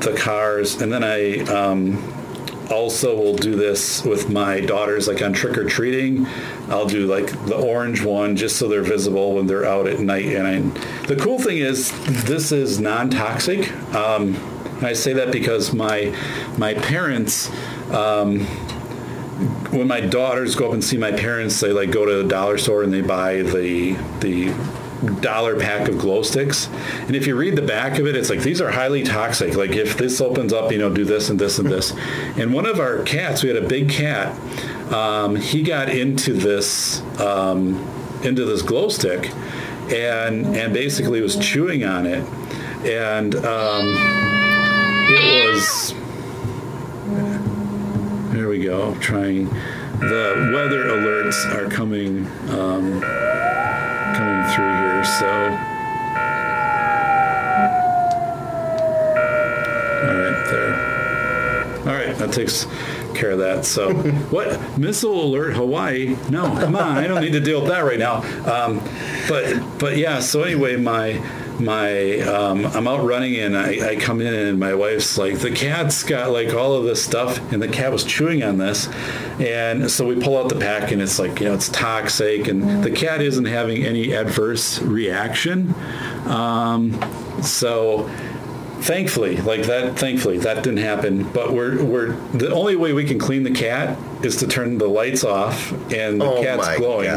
the cars, and then I also will do this with my daughters, like on trick-or-treating. I'll do like the orange one just so they're visible when they're out at night. And the cool thing is this is non-toxic. I say that because my parents, when my daughters go up and see my parents, they like go to the dollar store and they buy the $1 pack of glow sticks. And if you read the back of it, it's like, these are highly toxic. Like, if this opens up, do this and this and this. And one of our cats, we had a big cat, he got into this glow stick and basically was chewing on it. And it was, there we go, trying, the weather alerts are coming through here, so all right, that takes care of that. So what, missile alert Hawaii? No, come on, I don't need to deal with that right now. But yeah, so anyway, I'm out running, and I come in, and my wife's like, the cat's got like all of this stuff, and the cat was chewing on this. And so we pull out the pack, and it's like, it's toxic, and the cat isn't having any adverse reaction. So thankfully that didn't happen. But we're the only way we can clean the cat is to turn the lights off, and the cat's glowing.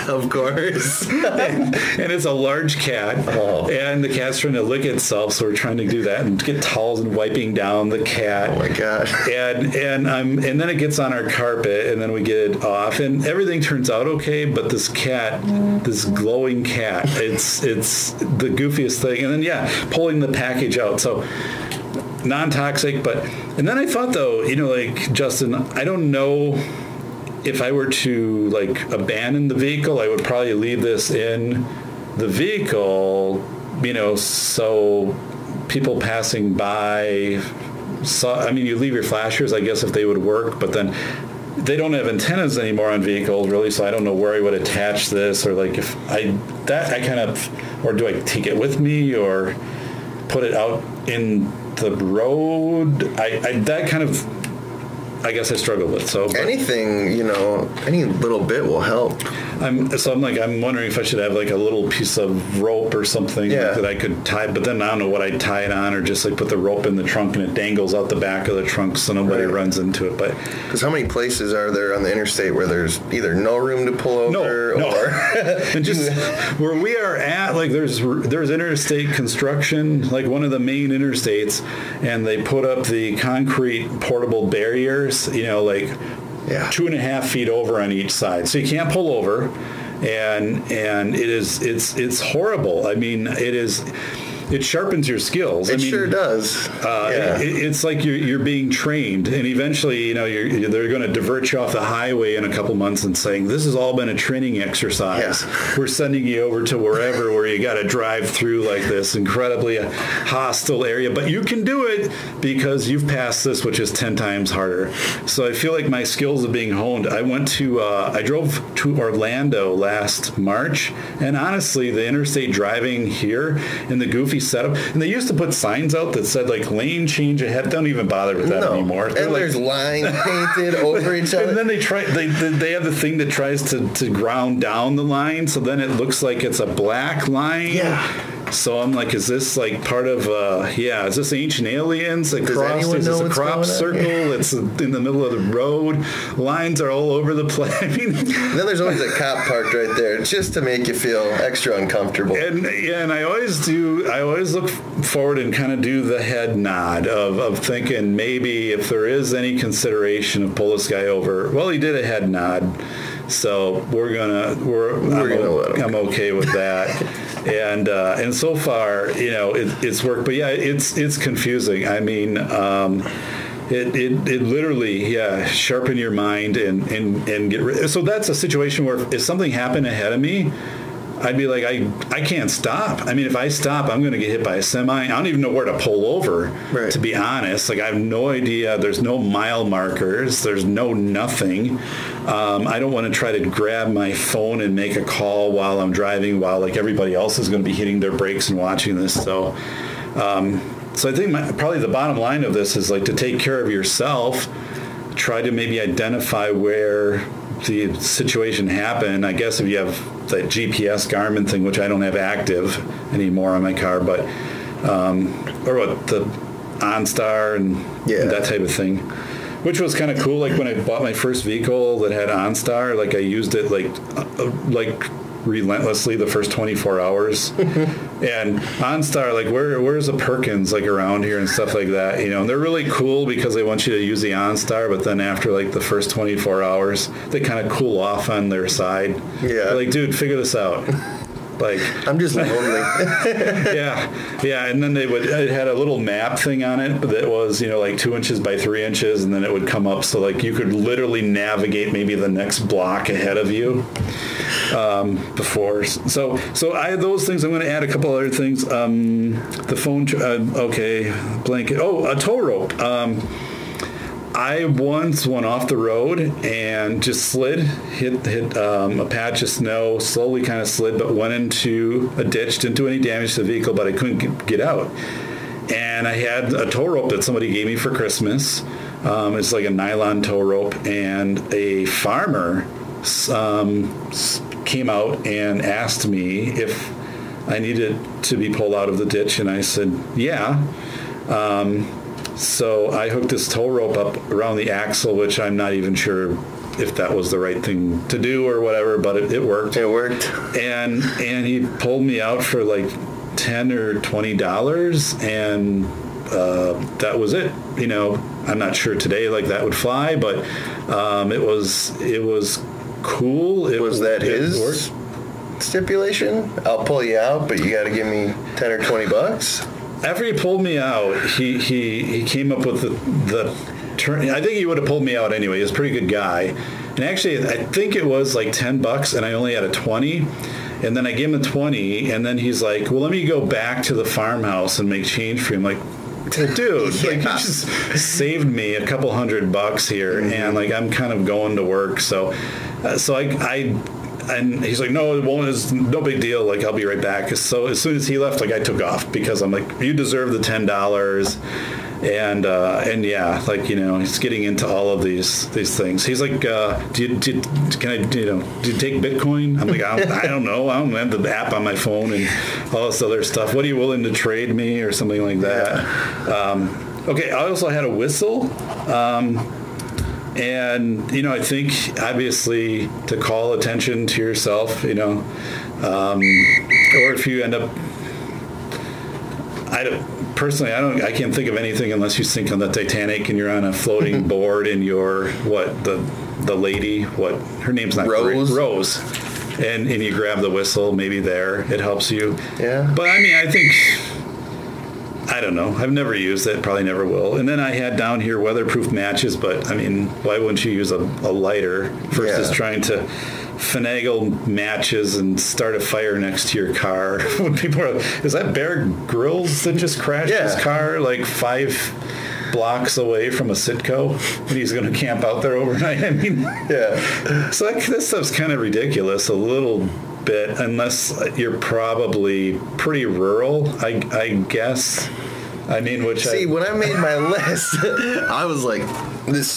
Of course. and it's a large cat, and the cat's trying to lick itself, so we're trying to do that and get towels and wiping down the cat. Oh my gosh. And then it gets on our carpet, and then we get it off, and everything turns out okay, but this glowing cat, it's the goofiest thing. And then pulling the package out. So non-toxic, and then I thought, though, like, Justin, I don't know if I were to like abandon the vehicle, I would probably leave this in the vehicle, so people passing by saw. I mean, you leave your flashers, I guess, if they would work, but then they don't have antennas anymore on vehicles, really, so I don't know where I would attach this, or like if or do I take it with me or put it out in the road? I guess I struggle with. So anything, any little bit will help. I'm wondering if I should have like a little piece of rope or something that I could tie, but then I don't know what I'd tie it on, or just like put the rope in the trunk and it dangles out the back of the trunk so nobody runs into it. But because how many places are there on the interstate where there's either no room to pull over or and just where we are at, like there's interstate construction, like one of the main interstates, and they put up the concrete portable barriers, 2.5 feet over on each side, so you can't pull over, and it's horrible. I mean, it is. it sharpens your skills. It sure does. It's like you're being trained, and eventually, they're going to divert you off the highway in a couple months and saying, this has all been a training exercise. Yeah. We're sending you over to wherever where you got to drive through like this incredibly hostile area, but you can do it because you've passed this, which is 10 times harder. So I feel like my skills are being honed. I drove to Orlando last March, and honestly, the interstate driving here in the goofy setup, and they used to put signs out that said like lane change ahead. Don't even bother with that anymore. And there's lines painted over each other. And then they have the thing that tries to ground down the line, so then it looks like it's a black line. Yeah. So I'm like, is this like part of, is this Ancient Aliens that crossed? Is this a crop circle? It's in the middle of the road. Lines are all over the place. I mean, then there's always a cop parked right there just to make you feel extra uncomfortable. And I always look forward and kind of do the head nod of thinking maybe if there is any consideration of pull this guy over. Well, he did a head nod. So I'm okay with that. And so far, it's worked. But yeah, it's confusing. I mean, it literally, sharpen your mind and get rid. So that's a situation where if something happened ahead of me, I'd be like, I can't stop. I mean, if I stop, I'm going to get hit by a semi. I don't even know where to pull over, to be honest. Like, I have no idea. There's no mile markers. There's no nothing. I don't want to try to grab my phone and make a call while I'm driving, while like everybody else is going to be hitting their brakes and watching this. So I think probably the bottom line of this is like to take care of yourself. Try to maybe identify where the situation happened. I guess if you have that GPS Garmin thing, which I don't have active anymore on my car, but or what the OnStar and that type of thing, which was kind of cool. Like when I bought my first vehicle that had OnStar, like I used it like relentlessly the first 24 hours. And OnStar, like where's the Perkins like around here and stuff like that, and they're really cool because they want you to use the OnStar, but then after like the first 24 hours they kind of cool off on their side. They're like, dude, figure this out. Like, I'm just lonely. yeah. And then it had a little map thing on it that was, like 2 inches by 3 inches, and then it would come up so like you could literally navigate maybe the next block ahead of you before. So I had those things. I'm going to add a couple other things. The phone, blanket. Oh, a tow rope. I once went off the road and just slid, hit a patch of snow, slowly kind of slid, but went into a ditch, didn't do any damage to the vehicle, but I couldn't get out. And I had a tow rope that somebody gave me for Christmas. It's like a nylon tow rope, and a farmer came out and asked me if I needed to be pulled out of the ditch, and I said, yeah. So I hooked this tow rope up around the axle, which I'm not even sure if that was the right thing to do or whatever, but it worked. It worked. And he pulled me out for like $10 or $20, and that was it. I'm not sure today like that would fly, but it was cool. Was that his stipulation? I'll pull you out, but you got to give me $10 or $20. After he pulled me out, he came up with the turn. I think he would have pulled me out anyway. He was a pretty good guy. And actually, I think it was like $10, and I only had a 20. And then I gave him a 20, and then he's like, well, let me go back to the farmhouse and make change for him. Like, dude, like, you just saved me a couple $100 here, and like I'm kind of going to work. So and he's like, no, it won't. It's no big deal. Like, I'll be right back. So as soon as he left, like, I took off because I'm like, you deserve the $10. And yeah, like, he's getting into all of these things. He's like, do you take Bitcoin? I'm like, I don't know. I don't have the app on my phone and all this other stuff. What are you willing to trade me or something like that? Okay. I also had a whistle. And, I think, obviously, to call attention to yourself, or if you end up, I can't think of anything unless you sink on the Titanic and you're on a floating board and you're, the lady, her name's not Rose. And you grab the whistle, maybe there, it helps you. Yeah. But, I mean, I think I don't know. I've never used it. Probably never will. And then I had down here weatherproof matches, but I mean, why wouldn't you use a lighter versus trying to finagle matches and start a fire next to your car? When people are, is that Bear Grylls that just crashed his car like 5 blocks away from a Citgo and he's going to camp out there overnight? I mean, so this stuff's kind of ridiculous a little bit, unless you're probably pretty rural, I guess. I mean, when I made my list, I was like,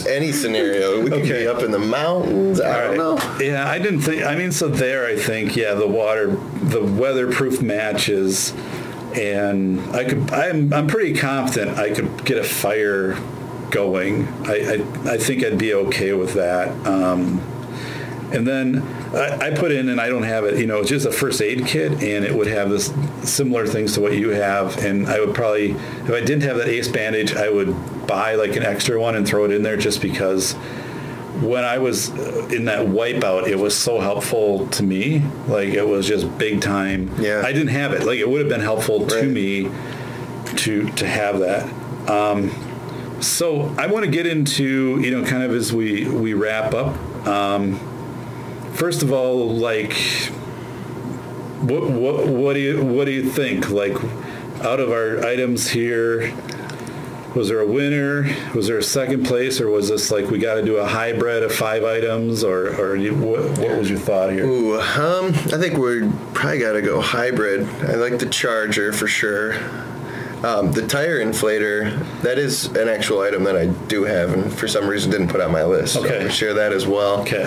any scenario. We could be up in the mountains. I don't know. Yeah, I didn't think, I mean, so there, I think, the weatherproof matches, and I'm pretty confident I could get a fire going. I think I'd be okay with that. And then I put in, and I don't have it, it's just a first aid kit, and it would have this similar things to what you have. And I would probably, if I didn't have that ACE bandage, I would buy like an extra one and throw it in there, just because when I was in that wipeout, it was so helpful to me. Like, it was just big time. Yeah. I didn't have it. Like, it would have been helpful to me to have that. So I want to get into, kind of as we wrap up, first of all, like, what do you think? Like, out of our items here, was there a winner? Was there a second place, or was this like we got to do a hybrid of 5 items, or what was your thought here? Ooh, I think we probably got to go hybrid. I like the Charger for sure. The tire inflator, that is an actual item that I do have, and for some reason didn't put on my list. Okay, so I'll share that as well. Okay.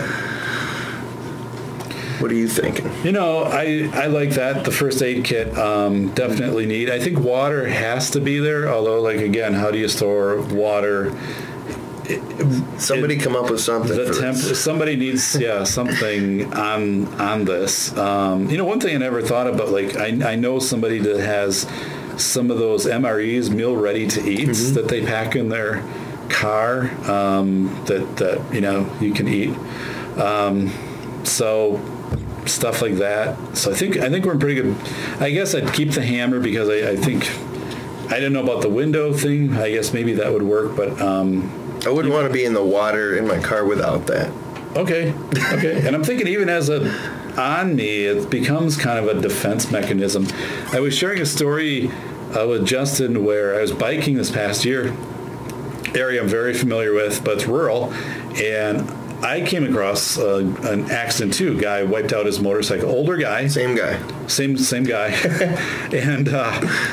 What are you thinking? I like that. The first aid kit, definitely need. I think water has to be there, although, like, again, how do you store water? Somebody come up with something. Somebody needs, something on this. One thing I never thought about, like, I know somebody that has some of those MREs, meal ready to eats, that they pack in their car, that you can eat. So stuff like that. So I think we're in pretty good. I guess I'd keep the hammer, because I think, I don't know about the window thing. I guess maybe that would work, but I wouldn't want to be in the water in my car without that. Okay. And I'm thinking, even as on me, it becomes kind of a defense mechanism. I was sharing a story with Justin where I was biking this past year, area I'm very familiar with, but it's rural, and I came across an accident too. A guy wiped out his motorcycle. Older guy. Same guy. Same guy. And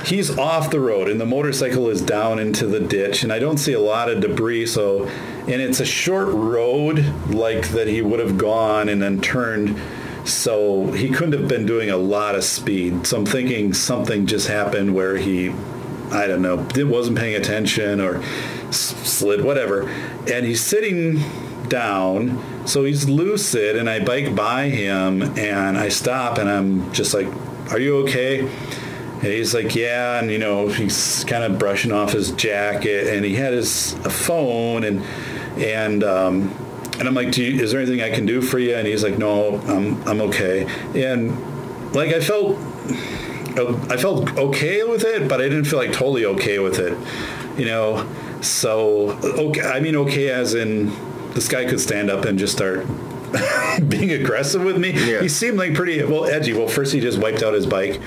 he's off the road, and the motorcycle is down into the ditch, and I don't see a lot of debris. And it's a short road, like, that he would have gone and then turned. So he couldn't have been doing a lot of speed. So I'm thinking something just happened where he, I don't know, wasn't paying attention or slid, whatever. And he's sitting down, so he's lucid, and I bike by him, and I stop, and I'm just like, "Are you okay?" And he's like, "Yeah," and he's kind of brushing off his jacket, and he had his phone, and I'm like, is there anything I can do for you? And he's like, "No, I'm okay." And like, I felt okay with it, but I didn't feel like totally okay with it, So okay, I mean, okay as in, this guy could stand up and just start being aggressive with me. Yeah. He seemed like pretty edgy. Well, first he just wiped out his bike,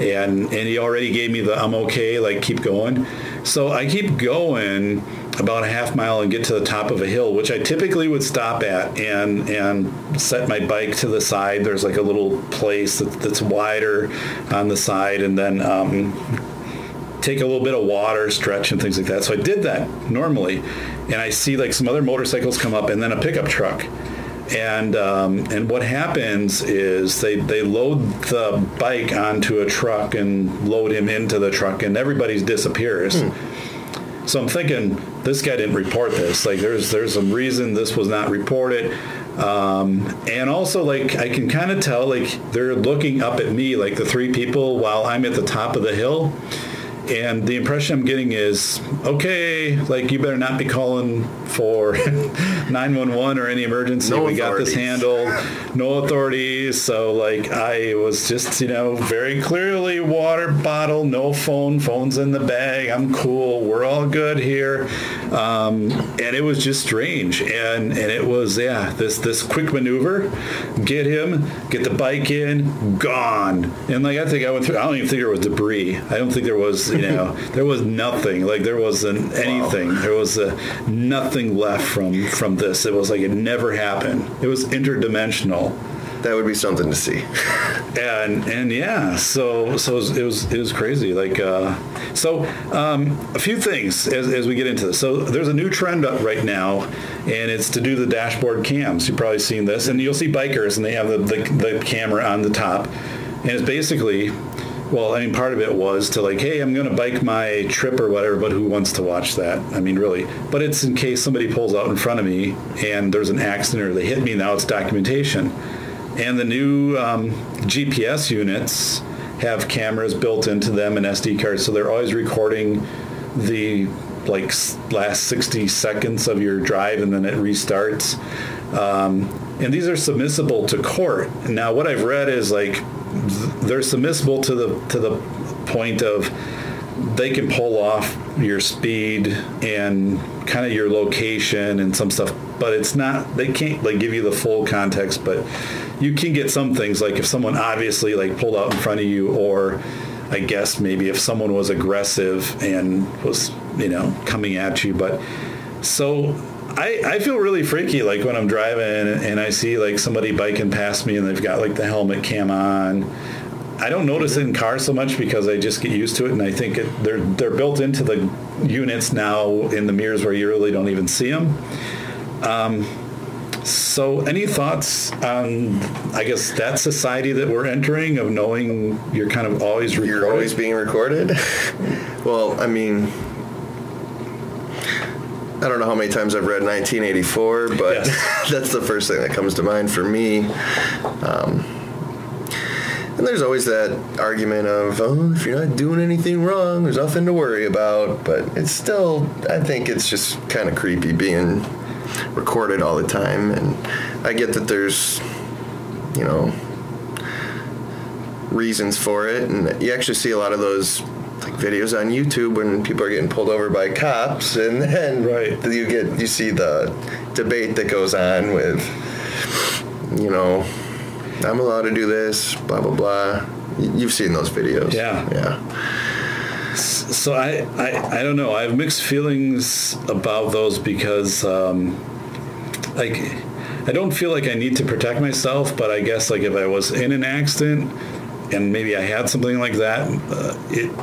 and he already gave me the "I'm okay," like, keep going. So I keep going about a half mile and get to the top of a hill, which I typically would stop at and set my bike to the side. There's like a little place that's wider on the side, and then take a little bit of water, stretch, and things like that. So I did that normally, and I see like some other motorcycles come up, and then a pickup truck. And what happens is they load the bike onto a truck and load him into the truck, and everybody disappears. So I'm thinking, this guy didn't report this. Like, there's some reason this was not reported. And also, like, I can kind of tell, like, they're looking up at me, like the 3 people, while I'm at the top of the hill. And the impression I'm getting is, okay, like, you better not be calling for 911 or any emergency. No we authorities. got this handled. No authorities. So, like, I was just, very clearly water bottle, no phone. Phone's in the bag. I'm cool. We're all good here. And it was just strange. And it was, this quick maneuver. Get him, get the bike in, gone. And, like, I think I went through, I don't even think there was debris. I don't think there was, there was nothing. Like, there wasn't anything. Wow. There was nothing left from this. It was like it never happened. It was interdimensional. That would be something to see. and yeah, so it was crazy. Like, a few things as we get into this. So there's a new trend up right now, and it's to do the dashboard cams. You've probably seen this, and you'll see bikers, and they have the camera on the top, and it's basically, well, I mean, part of it was to, like, hey, I'm going to bike my trip or whatever, but who wants to watch that? I mean, really. But it's in case somebody pulls out in front of me and there's an accident or they hit me. Now it's documentation. And the new GPS units have cameras built into them and SD cards, so they're always recording the, like, last 60 seconds of your drive, and then it restarts. And these are submissible to court. Now, what I've read is, like, they're submissible to the point of they can pull off your speed and kind of your location and some stuff, but it's not, they can't, like, give you the full context, but you can get some things, like if someone obviously, like, pulled out in front of you, or I guess maybe if someone was aggressive and was, coming at you. But so I feel really freaky, like, when I'm driving and I see, like, somebody biking past me and they've got, like, the helmet cam on. I don't notice it in cars so much because I just get used to it, and I think they're built into the units now in the mirrors where you really don't even see them. So any thoughts on, I guess, that society that we're entering, of knowing you're kind of always recorded? You're always being recorded? Well, I mean, I don't know how many times I've read 1984, but yes. That's the first thing that comes to mind for me. And there's always that argument of, if you're not doing anything wrong, there's nothing to worry about. But it's still, I think it's just kind of creepy being recorded all the time. And I get that there's, reasons for it. And you actually see a lot of those, like, videos on YouTube when people are getting pulled over by cops, and then you see the debate that goes on with, I'm allowed to do this, blah blah blah. You've seen those videos. Yeah. So I don't know. I have mixed feelings about those because like, I don't feel like I need to protect myself, but I guess, like, if I was in an accident and maybe I had something like that,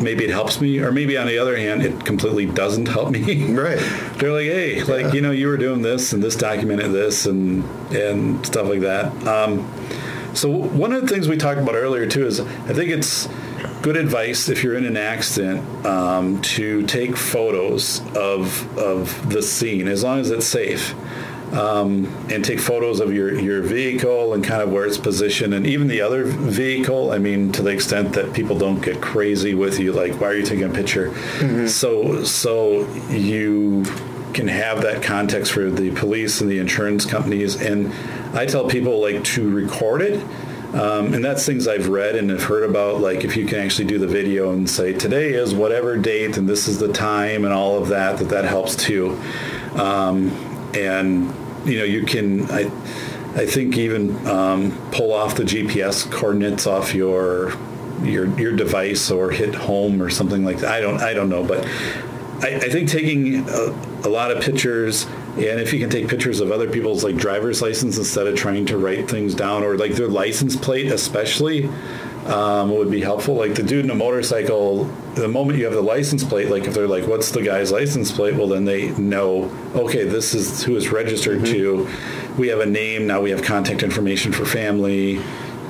maybe it helps me, or maybe on the other hand, it completely doesn't help me. Right. They're like, hey, like, you were doing this, and this documented this, and stuff like that. So one of the things we talked about earlier too is, I think it's good advice if you're in an accident to take photos of the scene, as long as it's safe. And take photos of your vehicle and kind of where it's positioned, and even the other vehicle. I mean, to the extent that people don't get crazy with you, like, why are you taking a picture? Mm-hmm. So you can have that context for the police and the insurance companies. And I tell people, like, to record it. And that's things I've read and have heard about, like, if you can actually do the video and say, today is whatever date and this is the time and all of that helps too. And you can, I think, even pull off the GPS coordinates off your device, or hit home or something like that. I don't know, but I think taking a lot of pictures, and if you can take pictures of other people's, like, driver's license instead of trying to write things down, or, like, their license plate especially, would be helpful. Like, the dude in a motorcycle, the moment you have the license plate, like, if they're like, what's the guy's license plate? Well, then they know, okay, this is who it's registered to. We have a name. Now we have contact information for family,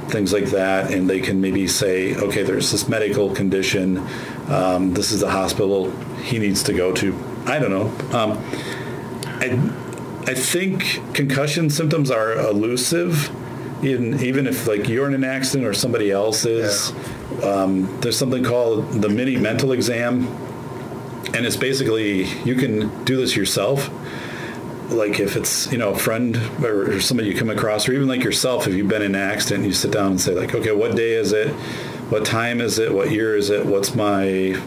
things like that. And they can maybe say, okay, there's this medical condition. This is the hospital he needs to go to. I don't know. I think concussion symptoms are elusive. Even if, like, you're in an accident or somebody else is, there's something called the mini mental exam, and it's basically, you can do this yourself. Like if it's, a friend or somebody you come across, or even like yourself, if you've been in an accident, you sit down and say like, okay, what day is it? What time is it? What year is it? What's my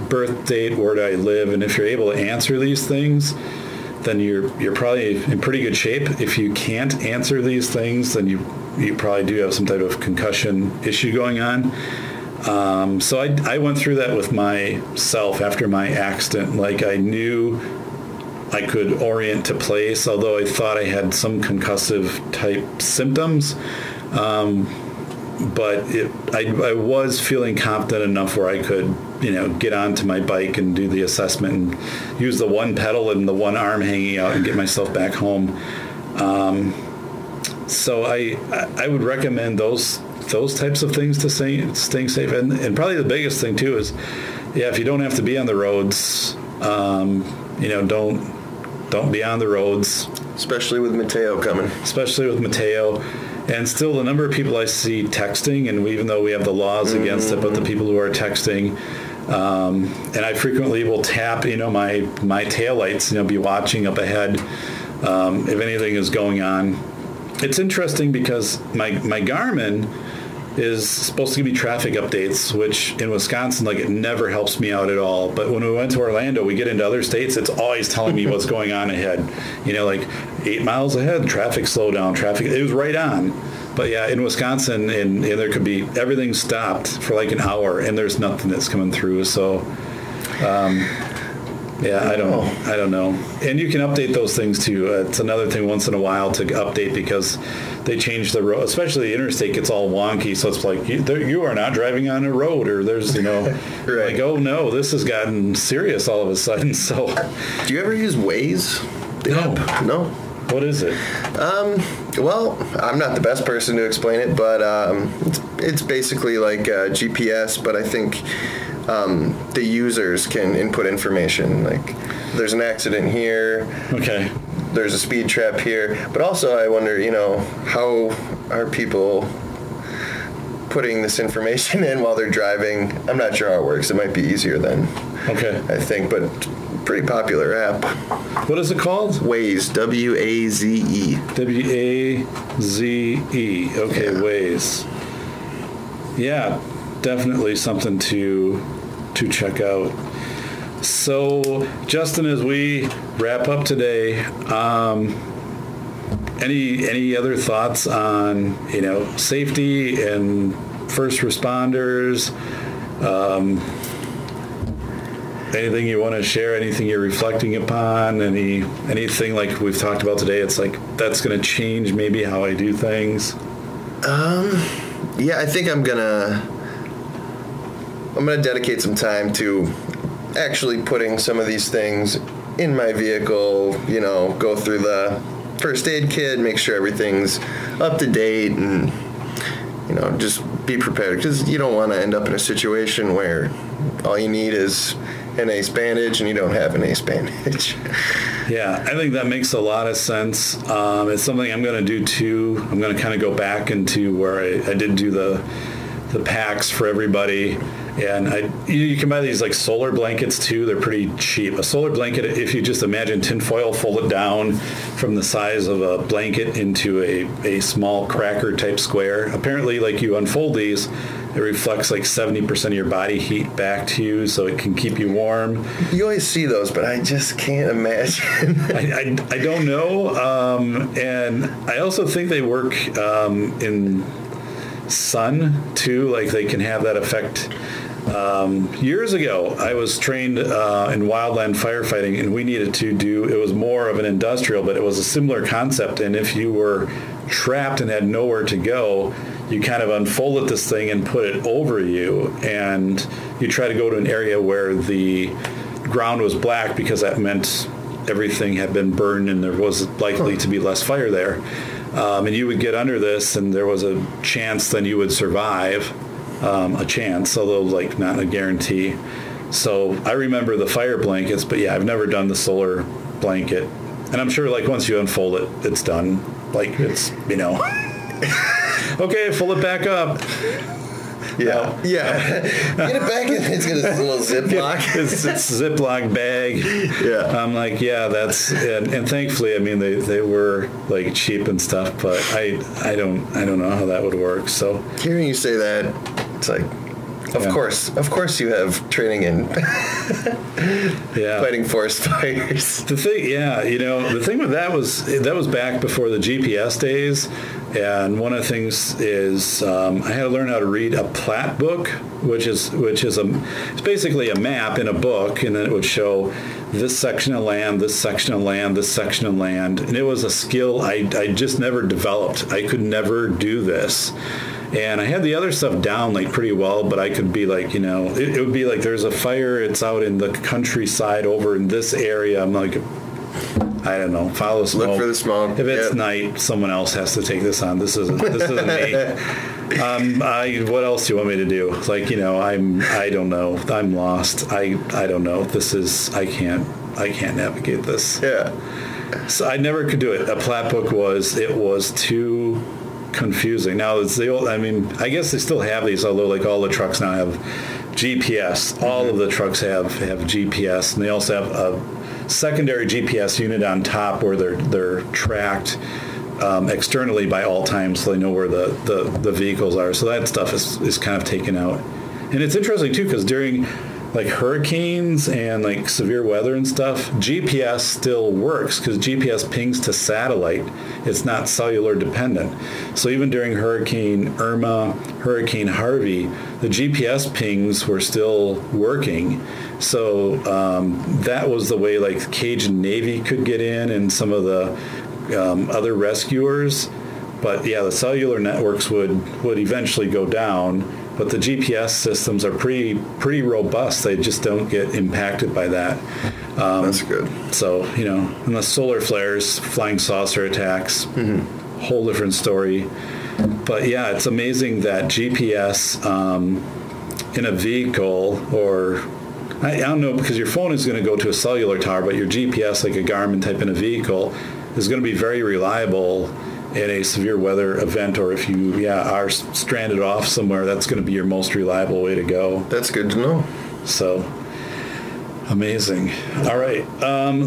birth date? Where do I live? And if you're able to answer these things, then you're probably in pretty good shape. If you can't answer these things, then you probably do have some type of concussion issue going on. So I went through that with myself after my accident. Like I knew I could orient to place, although I thought I had some concussive type symptoms. But I was feeling confident enough where I could, get onto my bike and do the assessment and use the one pedal and the one arm hanging out and get myself back home. So I would recommend those types of things to staying safe. And probably the biggest thing too is, if you don't have to be on the roads, don't be on the roads. Especially with Mateo coming. And still the number of people I see texting, and even though we have the laws against it, but the people who are texting, and I frequently will tap, my taillights, be watching up ahead if anything is going on. It's interesting because my Garmin is supposed to give me traffic updates, which in Wisconsin, it never helps me out at all. But when we went to Orlando, we get into other states, it's always telling me what's going on ahead. 8 miles ahead, traffic slowdown, it was right on. But yeah, in Wisconsin, and there could be everything stopped for an hour, and there's nothing that's coming through. So, I don't know. And you can update those things too. It's another thing once in a while to update, because they change the road, especially the interstate gets all wonky. So it's like, you are not driving on a road, or there's, right. oh no, this has gotten serious all of a sudden. So, do you ever use Waze? No. What is it? Well, I'm not the best person to explain it, but it's basically like GPS, but I think the users can input information. Like, there's an accident here. Okay. There's a speed trap here. But also, I wonder, how are people putting this information in while they're driving? I'm not sure how it works. It might be easier then. Okay. I think, but pretty popular app. What is it called? Waze, W-A-Z-E. W-A-Z-E. Okay, yeah. Waze. Yeah, definitely something to check out. So, Justin, as we wrap up today, any other thoughts on, safety and first responders? Anything you want to share? Anything you're reflecting upon? Anything like we've talked about today? It's like that's going to change maybe how I do things. Yeah, I think I'm gonna dedicate some time to actually putting some of these things in my vehicle. Go through the first aid kit, make sure everything's up to date, and just be prepared, because you don't want to end up in a situation where all you need is an ace bandage and you don't have an ace bandage. Yeah, I think that makes a lot of sense. It's something I'm going to do too. I'm going to kind of go back into where I did do the packs for everybody. And you can buy these like solar blankets too. They're pretty cheap. A solar blanket, if you just imagine tinfoil, fold it down from the size of a blanket into a small cracker type square. Apparently, like you unfold these, it reflects like 70% of your body heat back to you, so it can keep you warm. You always see those, but I just can't imagine. I don't know. And I also think they work in sun too, like they can have that effect. Years ago, I was trained in wildland firefighting, and we needed to do, it was more of an industrial, but it was a similar concept. And if you were trapped and had nowhere to go, you kind of unfolded this thing and put it over you, and you try to go to an area where the ground was black, because that meant everything had been burned and there was likely to be less fire there. And you would get under this, and there was a chance then you would survive. A chance, although like not a guarantee. So I remember the fire blankets, but yeah, I've never done the solar blanket. And I'm sure like once you unfold it, it's done. Like it's, okay, fold it back up. Yeah. Get it back in. It's got a little Ziploc. It's Ziploc bag. Yeah. I'm like, yeah, that's, and thankfully, I mean, they were like cheap and stuff, but I don't know how that would work. So hearing you say that, it's like, of course you have training in fighting forest fires. The thing with that was back before the GPS days, and one of the things is I had to learn how to read a plat book, which is it's basically a map in a book, and then it would show this section of land, this section of land, this section of land, and it was a skill I just never developed. I could never do this. And I had the other stuff down like pretty well, but I could be like, it would be like there's a fire, it's out in the countryside over in this area. I'm like, I don't know, follow the smoke. Look for the smoke. If it's night, someone else has to take this on. This isn't me. What else do you want me to do? Like, I don't know. I'm lost. I don't know. I can't navigate this. Yeah. So I never could do it. A plat book was too confusing. Now it's the old, I guess they still have these, although like all the trucks now have GPS. All of the trucks have GPS, and they also have a secondary GPS unit on top where they're tracked externally by all times, so they know where the vehicles are. So that stuff is kind of taken out. And it's interesting too, because during like hurricanes and like severe weather and stuff, GPS still works because GPS pings to satellite. It's not cellular dependent. So even during Hurricane Irma, Hurricane Harvey, the GPS pings were still working. So that was the way like Cajun Navy could get in and some of the other rescuers. But yeah, the cellular networks would eventually go down. But the GPS systems are pretty robust. They just don't get impacted by that. That's good. So, unless solar flares, flying saucer attacks, whole different story. But yeah, it's amazing that GPS in a vehicle, or I don't know, because your phone is going to go to a cellular tower, but your GPS, like a Garmin type in a vehicle, is going to be very reliable in a severe weather event, or if you are stranded off somewhere, that's going to be your most reliable way to go. That's good to know. So amazing. All right.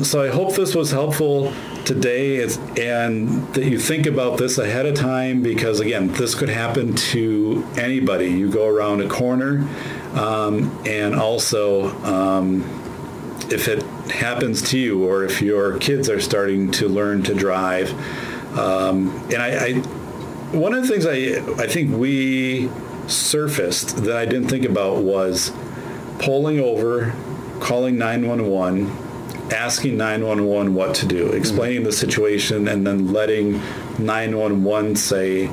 So I hope this was helpful today, and that you think about this ahead of time, because again, this could happen to anybody. You go around a corner, and also if it happens to you, or if your kids are starting to learn to drive. And I one of the things I think we surfaced that I didn't think about was pulling over, calling 911, asking 911 what to do, explaining the situation, and then letting 911 say,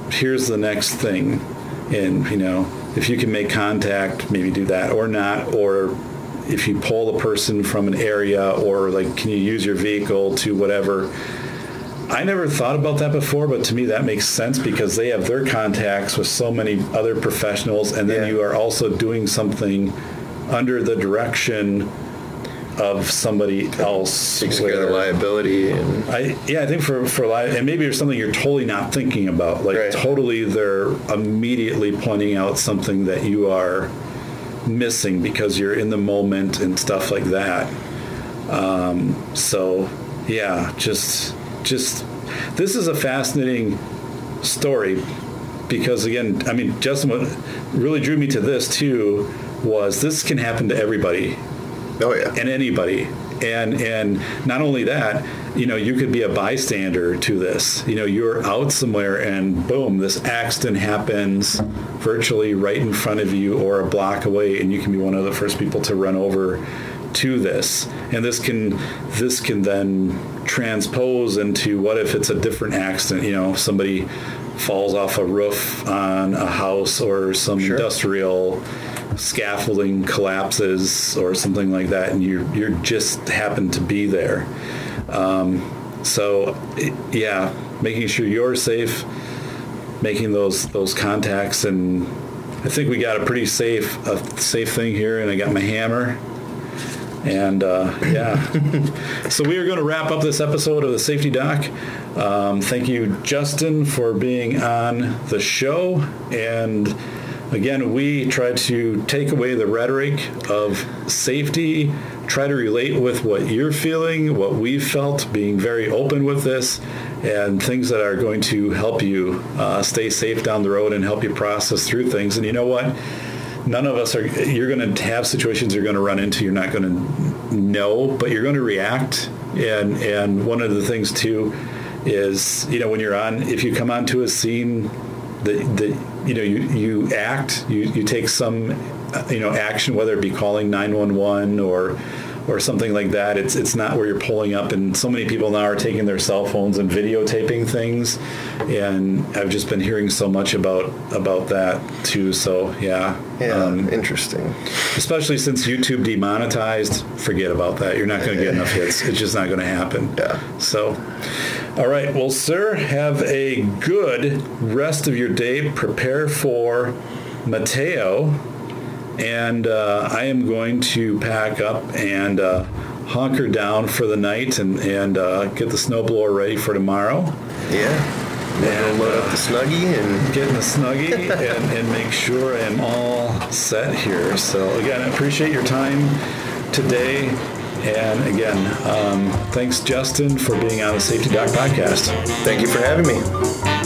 here's the next thing. And, if you can make contact, maybe do that or not, or if you pull a person from an area, or like, can you use your vehicle to whatever. I never thought about that before, but to me that makes sense because they have their contacts with so many other professionals, and then you are also doing something under the direction of somebody else. Takes care of the liability. And I think for and maybe there's something you're totally not thinking about. Like totally they're immediately pointing out something that you are missing because you're in the moment and stuff like that. Just this is a fascinating story because, again, Justin, what really drew me to this too was this can happen to everybody. Oh yeah. And anybody. And not only that, you could be a bystander to this. You're out somewhere and boom, this accident happens virtually right in front of you or a block away, and you can be one of the first people to run over to this. And this can then transpose into what if it's a different accident, somebody falls off a roof on a house, or some industrial scaffolding collapses or something like that, and you're just happen to be there. Making sure you're safe, making those contacts, and I think we got a pretty safe thing here, and I got my hammer. And so we are going to wrap up this episode of the Safety Doc. Thank you, Justin, for being on the show. And again, we try to take away the rhetoric of safety, try to relate with what you're feeling, what we've felt, being very open with this, and things that are going to help you stay safe down the road and help you process through things. And you know what? None of us you're going to have situations you're going to run into, you're not going to know, but you're going to react. And one of the things, too, is, when you're if you come onto a scene, you act, you take some, action, whether it be calling 911 or something like that. It's not where you're pulling up, and so many people now are taking their cell phones and videotaping things, and I've just been hearing so much about that too. So interesting. Especially since YouTube demonetized, forget about that. You're not going to get enough hits. It's just not going to happen. So, all right, well, sir, have a good rest of your day. Prepare for Mateo. And I am going to pack up and hunker down for the night and get the snowblower ready for tomorrow. Yeah. And load up the Snuggie and get in the Snuggie and make sure I am all set here. So again, I appreciate your time today. And again, thanks, Justin, for being on the Safety Doc podcast. Thank you for having me.